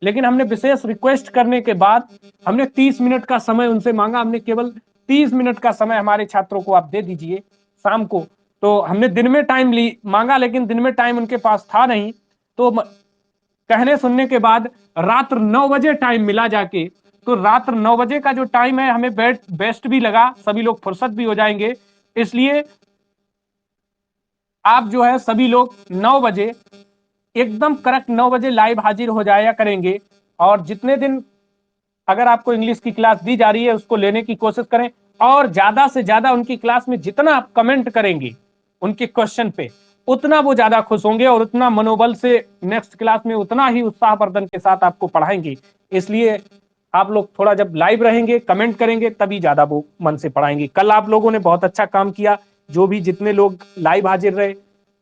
लेकिन हमने विशेष रिक्वेस्ट करने के बाद हमने 30 मिनट का समय उनसे मांगा। हमने केवल 30 मिनट का समय हमारे छात्रों को आप दे दीजिए शाम को। तो हमने दिन में टाइम ली मांगा, लेकिन दिन में टाइम उनके पास था नहीं। तो कहने सुनने के बाद रात्र 9 बजे टाइम मिला जाके। तो रात्र 9 बजे का जो टाइम है हमें बेस्ट भी लगा, सभी लोग फुर्सत भी हो जाएंगे। इसलिए आप जो है सभी लोग 9 बजे एकदम करेक्ट 9 बजे लाइव हाजिर हो जाया करेंगे। और जितने दिन अगर आपको इंग्लिश की क्लास दी जा रही है उसको लेने की कोशिश करें, और ज्यादा से ज्यादा उनकी क्लास में जितना आप कमेंट करेंगे उनके क्वेश्चन पे, उतना वो ज्यादा खुश होंगे और उतना मनोबल से नेक्स्ट क्लास में उतना ही उत्साहवर्धन के साथ आपको पढ़ाएंगे। इसलिए आप लोग थोड़ा जब लाइव रहेंगे कमेंट करेंगे तभी ज्यादा वो मन से पढ़ाएंगे। कल आप लोगों ने बहुत अच्छा काम किया, जो भी जितने लोग लाइव हाजिर रहे,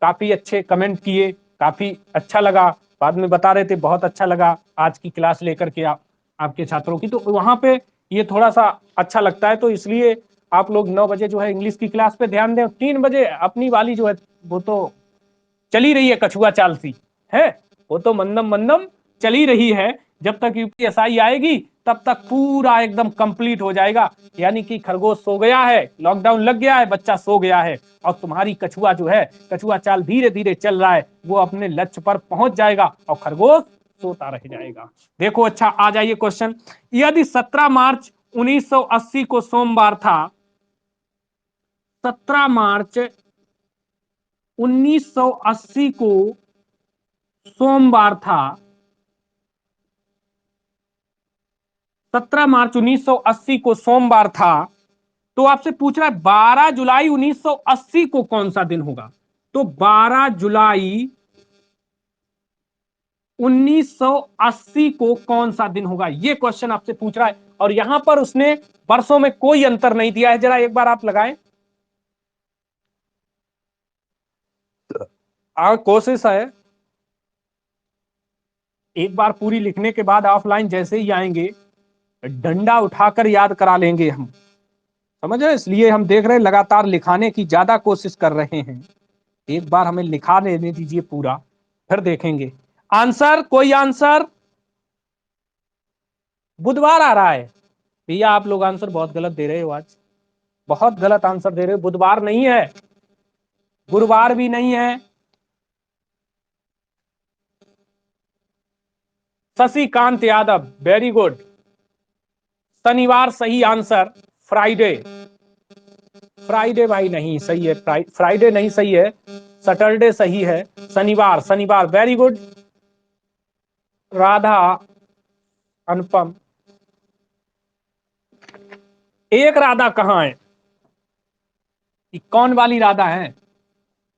काफी अच्छे कमेंट किए, काफी अच्छा लगा, बाद में बता रहे थे बहुत अच्छा लगा आज की क्लास लेकर के आपके छात्रों की। तो वहां पे ये थोड़ा सा अच्छा लगता है, तो इसलिए आप लोग 9 बजे जो है इंग्लिश की क्लास पे ध्यान दें। 3 बजे अपनी वाली जो है वो तो चली रही है, कछुआ चाल सी है, वो तो मंदम मंदम चली रही है। जब तक यूपीएसआई आएगी तब तक पूरा एकदम कंप्लीट हो जाएगा। यानी कि खरगोश सो गया है, लॉकडाउन लग गया है, बच्चा सो गया है, और तुम्हारी कछुआ जो है, कछुआ चाल धीरे धीरे चल रहा है, वो अपने लक्ष्य पर पहुंच जाएगा और खरगोश सोता रह जाएगा। देखो अच्छा, आ जाइए क्वेश्चन। यदि 17 मार्च 1980 को सोमवार था, 17 मार्च 1980 को सोमवार था, 17 मार्च 1980 को सोमवार था, तो आपसे पूछ रहा है 12 जुलाई 1980 को कौन सा दिन होगा। तो 12 जुलाई 1980 को कौन सा दिन होगा, ये क्वेश्चन आपसे पूछ रहा है। और यहां पर उसने वर्षों में कोई अंतर नहीं दिया है। जरा एक बार आप लगाएं, कोशिश है एक बार पूरी लिखने के बाद ऑफलाइन जैसे ही आएंगे डंडा उठाकर याद करा लेंगे हम, समझ रहे। इसलिए हम देख रहे हैं लगातार लिखाने की ज्यादा कोशिश कर रहे हैं। एक बार हमें लिखा लेने दीजिए पूरा, फिर देखेंगे। आंसर, कोई आंसर? बुधवार आ रहा है भैया, आप लोग आंसर बहुत गलत दे रहे हो, आज बहुत गलत आंसर दे रहे हो। बुधवार नहीं है, गुरुवार भी नहीं है। Shashikant Yadav, very good. शनिवार सही आंसर। फ्राइडे, फ्राइडे भाई नहीं सही है, फ्राइडे नहीं सही है, सैटरडे सही है। शनिवार, शनिवार, वेरी गुड। राधा, अनुपम, एक राधा कहां है, कौन वाली राधा है?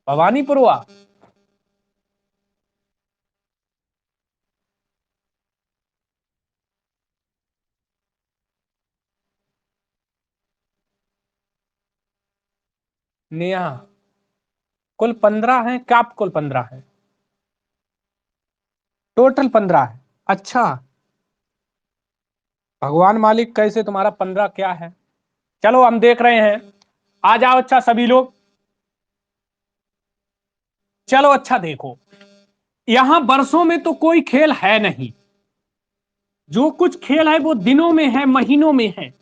भवानीपुरवा? नेहा, कुल 15 है, क्या कुल 15 है? टोटल 15 है। अच्छा, भगवान मालिक कैसे तुम्हारा 15 क्या है। चलो हम देख रहे हैं, आ जाओ अच्छा सभी लोग। चलो अच्छा देखो, यहां वर्षों में तो कोई खेल है नहीं, जो कुछ खेल है वो दिनों में है, महीनों में है।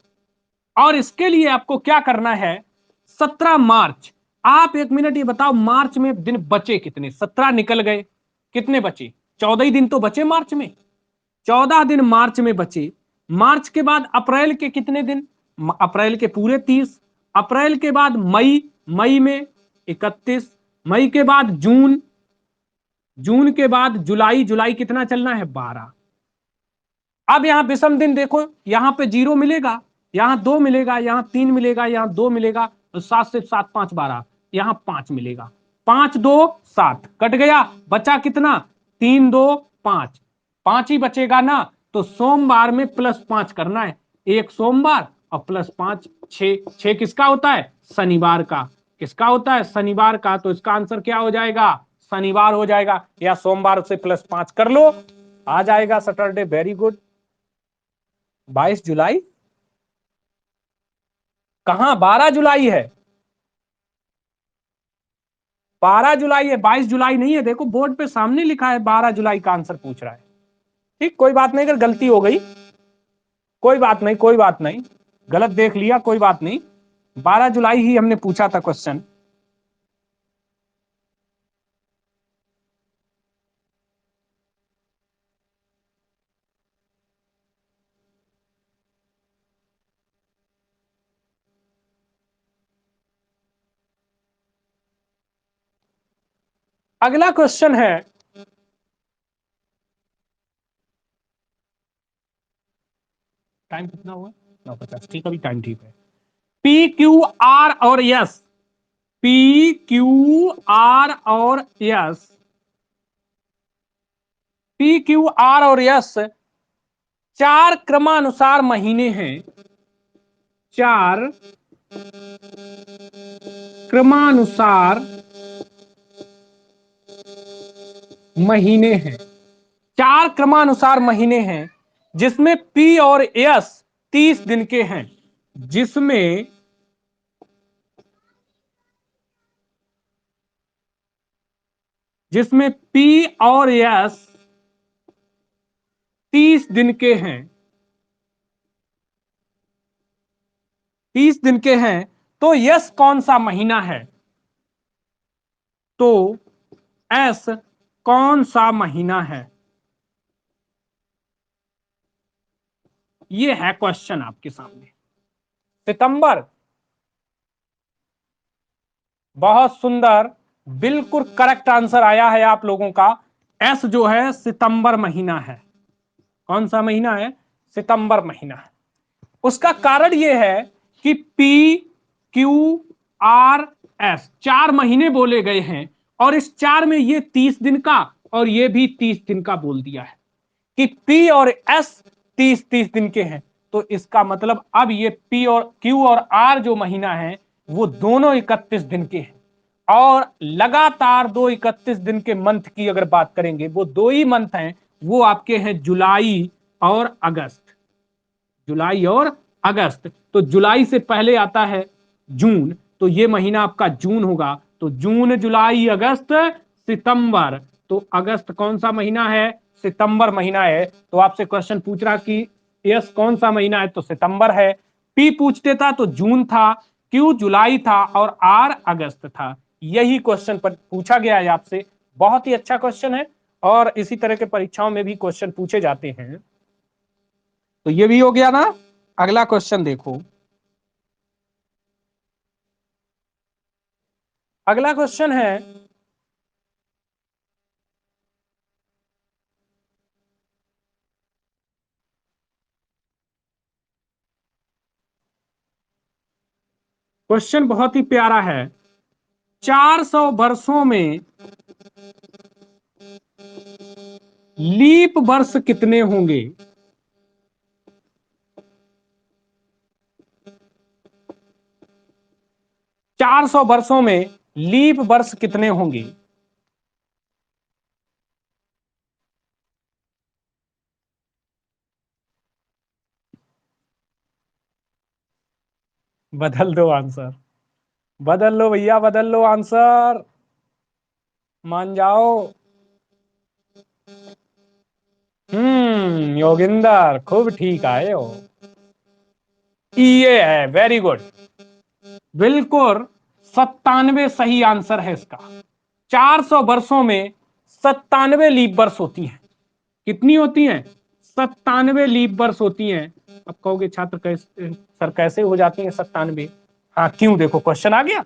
और इसके लिए आपको क्या करना है, 17 मार्च, आप एक मिनट ये बताओ, मार्च में दिन बचे कितने? 17 निकल गए, कितने बचे? 14 ही दिन तो बचे मार्च में, 14 दिन मार्च में बचे। मार्च के बाद अप्रैल के कितने दिन? अप्रैल के पूरे 30। अप्रैल के बाद मई, मई में 31। मई के बाद जून, जून के बाद जुलाई, जुलाई कितना चलना है? 12। अब यहां विषम दिन देखो, यहां पे 0 मिलेगा, यहां 2 मिलेगा, यहां 3 मिलेगा, यहां 2 मिलेगा, तो 7 से 7 5 12, यहां 5 मिलेगा। 5 2 7 कट गया, बचा कितना? 3 2 5, 5 ही बचेगा ना। तो सोमवार में +5 करना है, एक सोमवार और +5 6, 6 किसका होता है? शनिवार का। किसका होता है? शनिवार का। तो इसका आंसर क्या हो जाएगा? शनिवार हो जाएगा, या सोमवार से +5 कर लो, आ जाएगा सैटरडे। Very good. 22 जुलाई कहां? 12 जुलाई है, 12 जुलाई है, 22 जुलाई नहीं है। देखो बोर्ड पे सामने लिखा है 12 जुलाई का आंसर पूछ रहा है। ठीक, कोई बात नहीं, अगर गलती हो गई कोई बात नहीं, कोई बात नहीं, गलत देख लिया कोई बात नहीं, 12 जुलाई ही हमने पूछा था क्वेश्चन। अगला क्वेश्चन है, टाइम कितना हुआ? 9:50, ठीक, अभी टाइम ठीक है। पी क्यू आर और यस, पी क्यू आर और यस, पी क्यू आर और यस 4 क्रमानुसार महीने हैं, 4 क्रमानुसार महीने हैं, 4 क्रमानुसार महीने हैं, जिसमें पी और एस 30 दिन के हैं, जिसमें पी और एस 30 दिन के हैं, 30 दिन के हैं, तो यस कौन सा महीना है? तो एस कौन सा महीना है? ये है क्वेश्चन आपके सामने। सितंबर, बहुत सुंदर, बिल्कुल करेक्ट आंसर आया है आप लोगों का। एस जो है सितंबर महीना है। कौन सा महीना है? सितंबर महीना है। उसका कारण यह है कि पी क्यू आर एस 4 महीने बोले गए हैं, और इस 4 में ये 30 दिन का और ये भी 30 दिन का बोल दिया है कि पी और एस 30-30 दिन के हैं। तो इसका मतलब अब ये पी और क्यू और आर जो महीना है वो दोनों 31 दिन के हैं, और लगातार 31 दिन के मंथ की अगर बात करेंगे, वो 2 ही मंथ हैं, वो आपके हैं जुलाई और अगस्त। जुलाई और अगस्त। तो जुलाई से पहले आता है जून, तो ये महीना आपका जून होगा। तो जून, जुलाई, अगस्त, सितंबर। तो अगस्त कौन सा महीना है? सितंबर महीना है। तो आपसे क्वेश्चन पूछ रहा कि यस कौन सा महीना है, तो सितंबर है। पी पूछते था तो जून था, क्यू जुलाई था, और आर अगस्त था। यही क्वेश्चन पर पूछा गया है आपसे। बहुत ही अच्छा क्वेश्चन है, और इसी तरह के परीक्षाओं में भी क्वेश्चन पूछे जाते हैं। तो ये भी हो गया ना। अगला क्वेश्चन देखो। अगला क्वेश्चन है, क्वेश्चन बहुत ही प्यारा है। 400 वर्षों में लीप वर्ष कितने होंगे? 400 वर्षों में लीप वर्ष कितने होंगे? बदल दो आंसर, बदल लो भैया, बदल लो आंसर, मान जाओ। योगिंदर खूब ठीक आए हो। ये है, वेरी गुड, बिल्कुल 97 सही आंसर है इसका। 400 वर्षों में 97 लीप वर्ष होती हैं। कितनी होती हैं? 97 लीप वर्ष होती हैं। अब कहोगे छात्र कैसे सर, कैसे हो जाती हैं 97? हाँ, क्यों, देखो क्वेश्चन आ गया।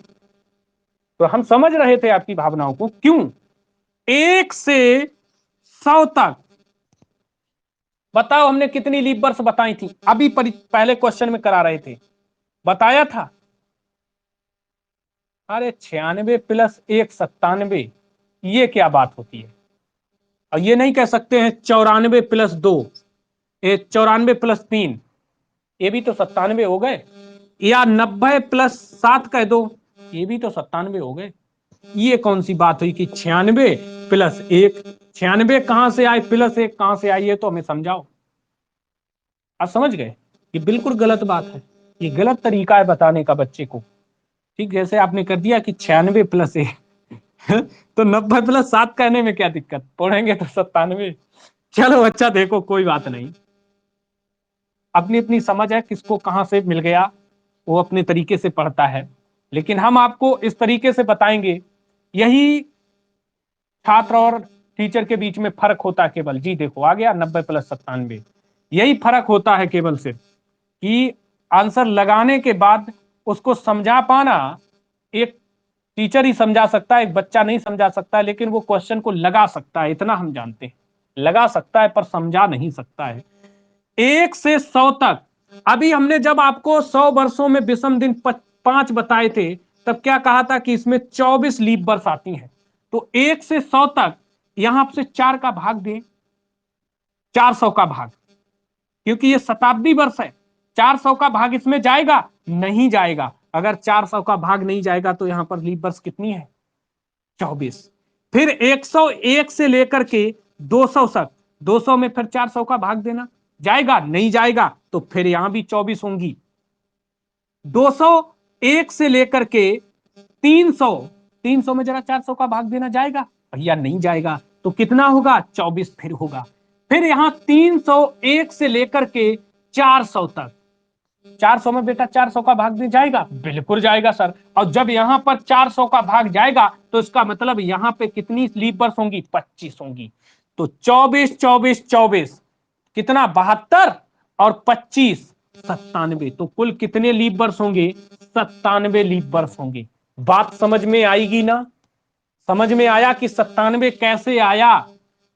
तो हम समझ रहे थे आपकी भावनाओं को। क्यों? 1 से 100 तक बताओ हमने कितनी लीप वर्ष बताई थी? अभी पहले क्वेश्चन में करा रहे थे, बताया था। अरे 96 प्लस 1 97, ये क्या बात होती है? और ये नहीं कह सकते हैं 94 प्लस 2, 94 प्लस 3, ये भी तो 97 हो गए। या 90 प्लस 7 कह दो, ये भी तो 97 हो गए। ये कौन सी बात हुई कि 96 प्लस 1? 96 कहां से आए, प्लस 1 कहां से आई, ये तो हमें समझाओ। आप समझ गए? ये बिल्कुल गलत बात है, ये गलत तरीका है बताने का बच्चे को। ठीक, जैसे आपने कर दिया कि 96 प्लस 1 तो 90 प्लस 7 कहने में क्या दिक्कत, पढ़ेंगे तो 97। चलो अच्छा, देखो कोई बात नहीं, अपनी अपनी समझ है, किसको कहां से मिल गया वो अपने तरीके से पढ़ता है। लेकिन हम आपको इस तरीके से बताएंगे। यही छात्र और टीचर के बीच में फर्क होता है केवल। जी देखो आ गया 90 प्लस 97, यही फर्क होता है केवल सिर्फ कि आंसर लगाने के बाद उसको समझा पाना। एक टीचर ही समझा सकता है, एक बच्चा नहीं समझा सकता है, लेकिन वो क्वेश्चन को लगा सकता है, इतना हम जानते हैं। लगा सकता है पर समझा नहीं सकता है। 1 से 100 तक, अभी हमने जब आपको 100 वर्षों में विषम दिन 5 बताए थे, तब क्या कहा था कि इसमें 24 लीप वर्ष आती हैं। तो 1 से 100 तक यहां से 4 का भाग दें, 400 का भाग, क्योंकि ये शताब्दी वर्ष है। 400 का भाग इसमें जाएगा? नहीं जाएगा। अगर 400 का भाग नहीं जाएगा तो यहां पर लीप वर्ष कितनी है? 24। फिर 101 से लेकर के 200 तक, 200 में फिर 400 का भाग देना, जाएगा नहीं जाएगा, तो फिर यहां भी 24 होंगी। 201 से लेकर के 300, 300 में जरा 400 का भाग देना, जाएगा भैया नहीं जाएगा, तो कितना होगा 24 फिर होगा। फिर यहां 301 से लेकर के 400 तक, 400 में बेटा 400 का भाग दे, जाएगा बिल्कुल जाएगा सर। और जब यहां पर 400 का भाग जाएगा तो इसका मतलब यहां पे कितनी लीप वर्ष होंगी, 25 होंगी। तो 24 24 24 कितना 72 और 25 97, तो कुल कितने लीप वर्ष होंगे, 97 लीप वर्ष होंगे। बात समझ में आएगी ना, समझ में आया कि 97 कैसे आया,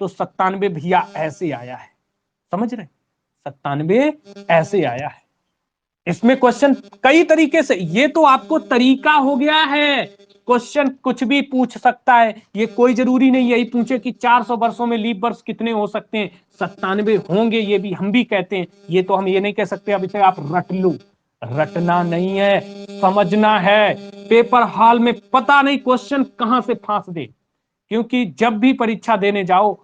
तो 97 भैया ऐसे आया है, समझ रहे, 97 ऐसे आया है। इसमें क्वेश्चन कई तरीके से, ये तो आपको तरीका हो गया है, क्वेश्चन कुछ भी पूछ सकता है, ये कोई जरूरी नहीं यही पूछे कि 400 वर्षों में लीप वर्ष कितने हो सकते हैं, 97 होंगे, ये भी हम भी कहते हैं। ये तो हम ये नहीं कह सकते अब इसे आप रट लो, रटना नहीं है, समझना है। पेपर हॉल में पता नहीं क्वेश्चन कहां से फांस दे, क्योंकि जब भी परीक्षा देने जाओ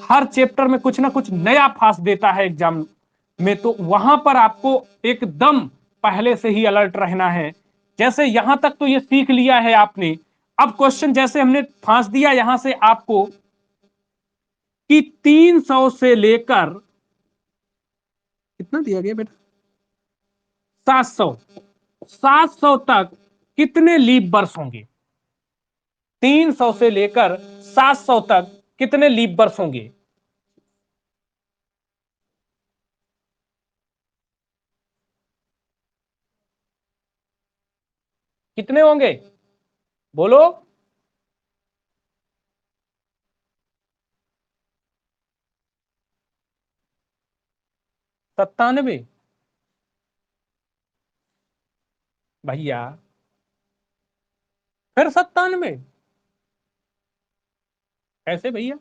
हर चैप्टर में कुछ ना कुछ नया फांस देता है एग्जाम में, तो वहां पर आपको एकदम पहले से ही अलर्ट रहना है। जैसे यहां तक तो ये सीख लिया है आपने, अब क्वेश्चन जैसे हमने फांस दिया यहां से आपको कि 300 से लेकर कितना दिया गया बेटा, 700, 700 तक कितने लीप वर्ष होंगे, 300 से लेकर 700 तक कितने लीप वर्ष होंगे। कितने होंगे बोलो, 97 भैया, फिर 97 कैसे भैया,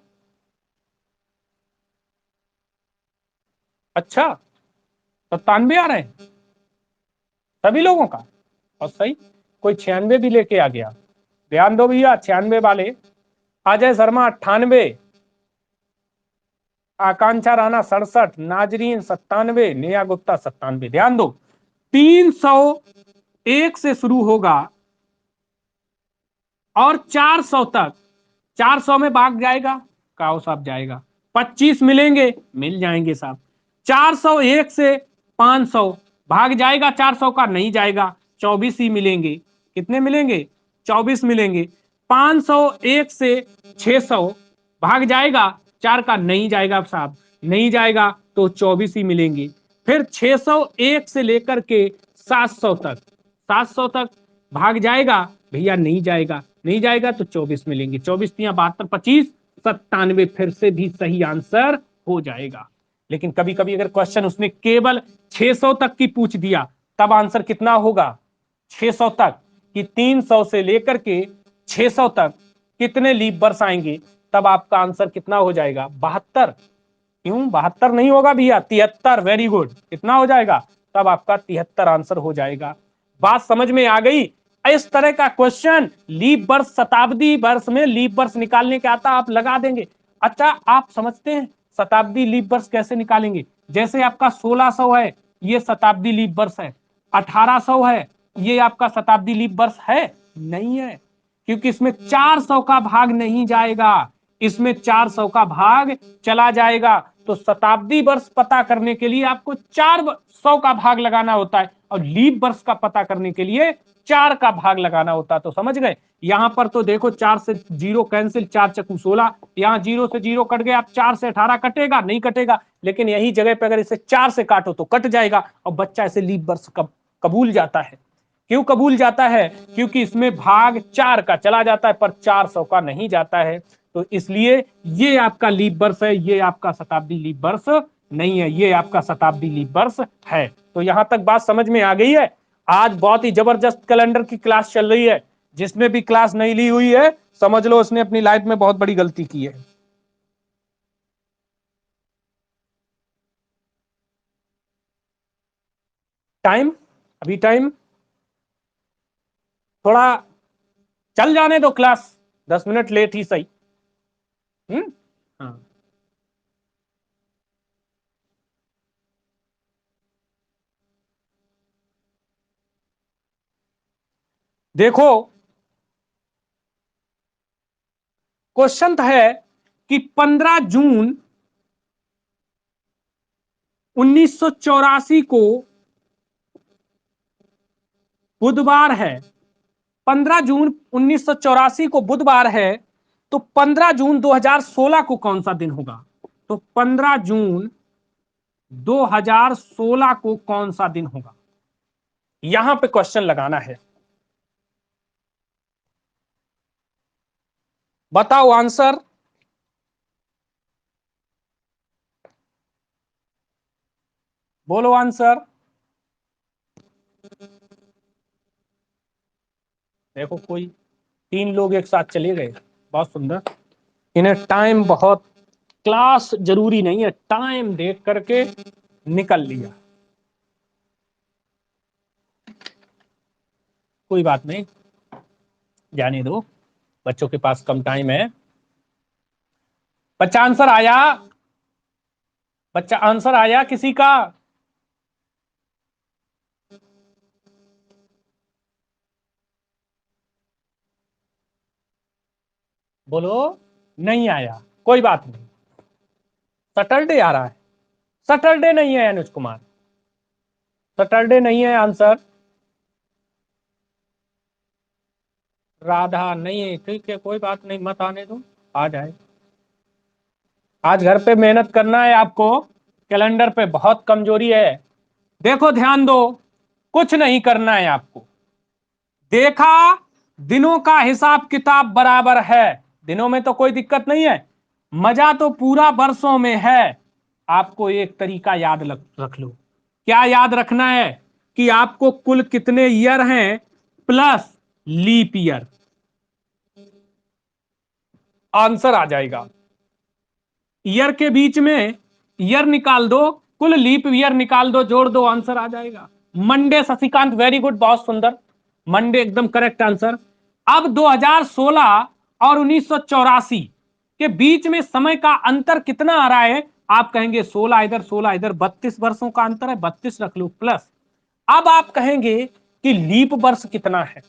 अच्छा 97 आ रहे हैं सभी लोगों का, और सही कोई 96 भी लेके आ गया, ध्यान दो भैया 96 वाले, अजय शर्मा 98, आकांक्षा राणा 67, नाजरीन 97, नेहा गुप्ता 97। ध्यान दो 301 से शुरू होगा और 400 तक, 400 में भाग जाएगा, काओ साहब जाएगा, 25 मिलेंगे, मिल जाएंगे साहब। 401 से 500 भाग जाएगा, 400 का नहीं जाएगा, 24 ही मिलेंगे, कितने मिलेंगे 24 मिलेंगे। 501 से 600 भाग जाएगा, 4 का नहीं जाएगा साहब, नहीं जाएगा, तो 24 ही मिलेंगे। फिर 601 से लेकर के 700 तक, 700 तक भाग जाएगा भैया, नहीं जाएगा, नहीं जाएगा, तो 24 मिलेंगे, 24 तिया 72, 25 97, फिर से भी सही आंसर हो जाएगा। लेकिन कभी कभी अगर क्वेश्चन उसने केवल 600 तक की पूछ दिया, तब आंसर कितना होगा 600 तक, कि 300 से लेकर के 600 तक कितने लीप वर्ष आएंगे, तब आपका आंसर कितना हो जाएगा 72। क्यों 72 नहीं होगा भैया, 73, वेरी गुड, कितना हो जाएगा, तब आपका 73 आंसर हो जाएगा। बात समझ में आ गई। इस तरह का क्वेश्चन लीप वर्ष, शताब्दी वर्ष में लीप वर्ष निकालने के आता, आप लगा देंगे। अच्छा आप समझते हैं शताब्दी लीप वर्ष कैसे निकालेंगे, जैसे आपका 1600 है, ये शताब्दी लीप वर्ष है, 1800 है, ये आपका शताब्दी लीप वर्ष है नहीं है, क्योंकि इसमें 400 का भाग नहीं जाएगा, इसमें 400 का भाग चला जाएगा। तो शताब्दी वर्ष पता करने के लिए आपको 400 का भाग लगाना होता है, और लीप वर्ष का पता करने के लिए 4 का भाग लगाना होता है। तो समझ गए, यहां पर तो देखो 4 से 0 कैंसिल, 4 चकू 16, यहां 0 से 0 कट गया, आप 4 से 18 कटेगा नहीं कटेगा, लेकिन यही जगह पे अगर इसे 4 से काटो तो कट जाएगा, और बच्चा इसे लीप वर्ष कबूल जाता है। क्यों कबूल जाता है, क्योंकि इसमें भाग 4 का चला जाता है पर 400 का नहीं जाता है, तो इसलिए ये आपका लीप वर्ष है, ये आपका शताब्दी लीप वर्ष नहीं है, ये आपका शताब्दी लीप वर्ष है। तो यहां तक बात समझ में आ गई है। आज बहुत ही जबरदस्त कैलेंडर की क्लास चल रही है, जिसने भी क्लास नहीं ली हुई है समझ लो उसने अपनी लाइफ में बहुत बड़ी गलती की है। टाइम, अभी टाइम थोड़ा चल जाने दो क्लास, 10 मिनट लेट ही सही, हाँ, देखो क्वेश्चन है कि 15 जून 1984 को बुधवार है। 15 जून 1984 को बुधवार है, तो 15 जून 2016 को कौन सा दिन होगा? तो 15 जून 2016 को कौन सा दिन होगा, यहां पे क्वेश्चन लगाना है। बताओ आंसर। बोलो आंसर। देखो कोई 3 लोग एक साथ चले गए, बहुत सुंदर। इन्हें टाइम बहुत, क्लास जरूरी नहीं है, टाइम देख करके निकल लिया। कोई बात नहीं, जाने दो, बच्चों के पास कम टाइम है। बच्चा आंसर आया? बच्चा आंसर आया किसी का? बोलो। नहीं आया, कोई बात नहीं। सैटरडे आ रहा है। सैटरडे नहीं है अनुज कुमार, सैटरडे नहीं है आंसर। राधा नहीं है, ठीक है कोई बात नहीं, मत आने दो, आ जाए। आज घर पे मेहनत करना है आपको, कैलेंडर पे बहुत कमजोरी है। देखो ध्यान दो, कुछ नहीं करना है आपको। देखा, दिनों का हिसाब किताब बराबर है, दिनों में तो कोई दिक्कत नहीं है, मजा तो पूरा वर्षों में है। आपको एक तरीका याद रख लो। क्या याद रखना है? कि आपको कुल कितने ईयर हैं प्लस लीप ईयर, आंसर आ जाएगा। ईयर के बीच में ईयर निकाल दो, कुल लीप ईयर निकाल दो, जोड़ दो, आंसर आ जाएगा। मंडे शशिकांत, वेरी गुड, बहुत सुंदर, मंडे एकदम करेक्ट आंसर। अब 2016 और 1984 के बीच में समय का अंतर कितना आ रहा है? आप कहेंगे 16 इधर 16 इधर, 32 वर्षों का अंतर है, 32 रख लो प्लस। अब आप कहेंगे कि लीप वर्ष कितना है,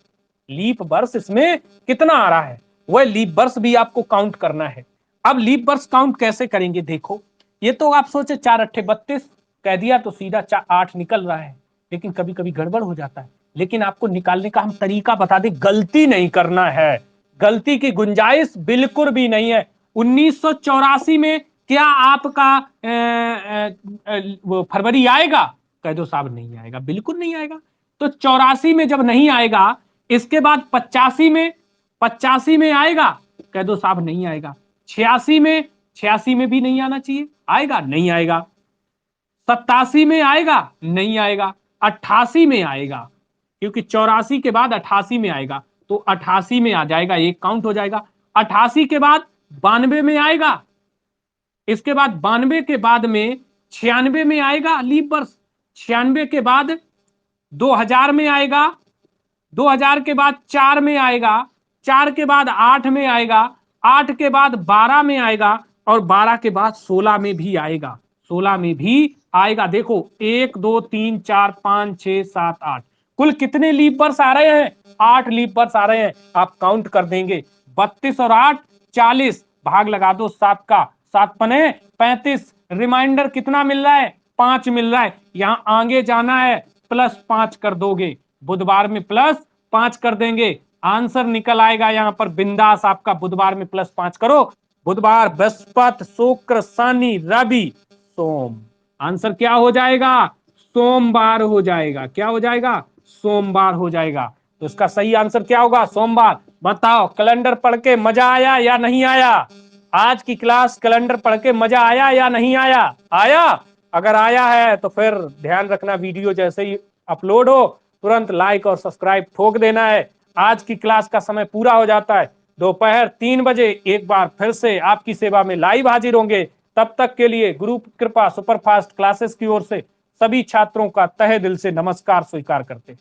लीप वर्ष इसमें कितना आ रहा है, वह लीप वर्ष भी आपको काउंट करना है। अब लीप वर्ष काउंट कैसे करेंगे? देखो, ये तो आप सोचे 4 अट्ठे 32 कह दिया तो सीधा 8 निकल रहा है, लेकिन कभी कभी गड़बड़ हो जाता है। लेकिन आपको निकालने का हम तरीका बता दें, गलती नहीं करना है, गलती की गुंजाइश बिल्कुल भी नहीं है। 1984 में क्या आपका वो फरवरी आएगा? कह दो साहब नहीं आएगा, बिल्कुल नहीं आएगा। तो 84 में जब नहीं आएगा, इसके बाद 85 में आएगा? कह दो साहब नहीं आएगा। 86 में भी नहीं आना चाहिए, आएगा? नहीं आएगा। 87 में आएगा? नहीं आएगा। 88 में आएगा, क्योंकि 84 के बाद 88 में आएगा, तो 88 में आ जाएगा, एक काउंट हो जाएगा। 88 के बाद 92 में आएगा, इसके बाद 92 के बाद में 96 में आएगा लीप वर्ष, 96 के बाद 2000 में आएगा, 2000 के बाद 4 में आएगा, 4 के बाद 8 में आएगा, 8 के बाद 12 में आएगा, और 12 के बाद 16 में भी आएगा, 16 में भी आएगा। देखो 1 2 3 4 5 6 7 8, कुल कितने लीप वर्ष आ रहे हैं? 8 लीप वर्ष आ रहे हैं। आप काउंट कर देंगे, 32 और 8 40, भाग लगा दो 7 का, 7 पने 35, रिमाइंडर कितना मिल रहा है? 5 मिल रहा है। यहां आगे जाना है, +5 कर दोगे, बुधवार में +5 कर देंगे, आंसर निकल आएगा यहां पर बिंदास आपका। बुधवार में +5 करो, बुधवार बृहस्पति शुक्र शनि रवि सोम, आंसर क्या हो जाएगा? सोमवार हो जाएगा। क्या हो जाएगा? सोमवार हो जाएगा। तो इसका सही आंसर क्या होगा? सोमवार। बताओ, कैलेंडर पढ़ के मजा आया या नहीं आया? आज की क्लास कैलेंडर पढ़ के मजा आया या नहीं आया? आया? अगर आया है तो फिर ध्यान रखना, वीडियो जैसे ही अपलोड हो तुरंत लाइक और सब्सक्राइब ठोक देना है। आज की क्लास का समय पूरा हो जाता है, दोपहर 3 बजे एक बार फिर से आपकी सेवा में लाइव हाजिर होंगे। तब तक के लिए गुरु कृपा सुपरफास्ट क्लासेस की ओर से सभी छात्रों का तहे दिल से नमस्कार स्वीकार करते हैं।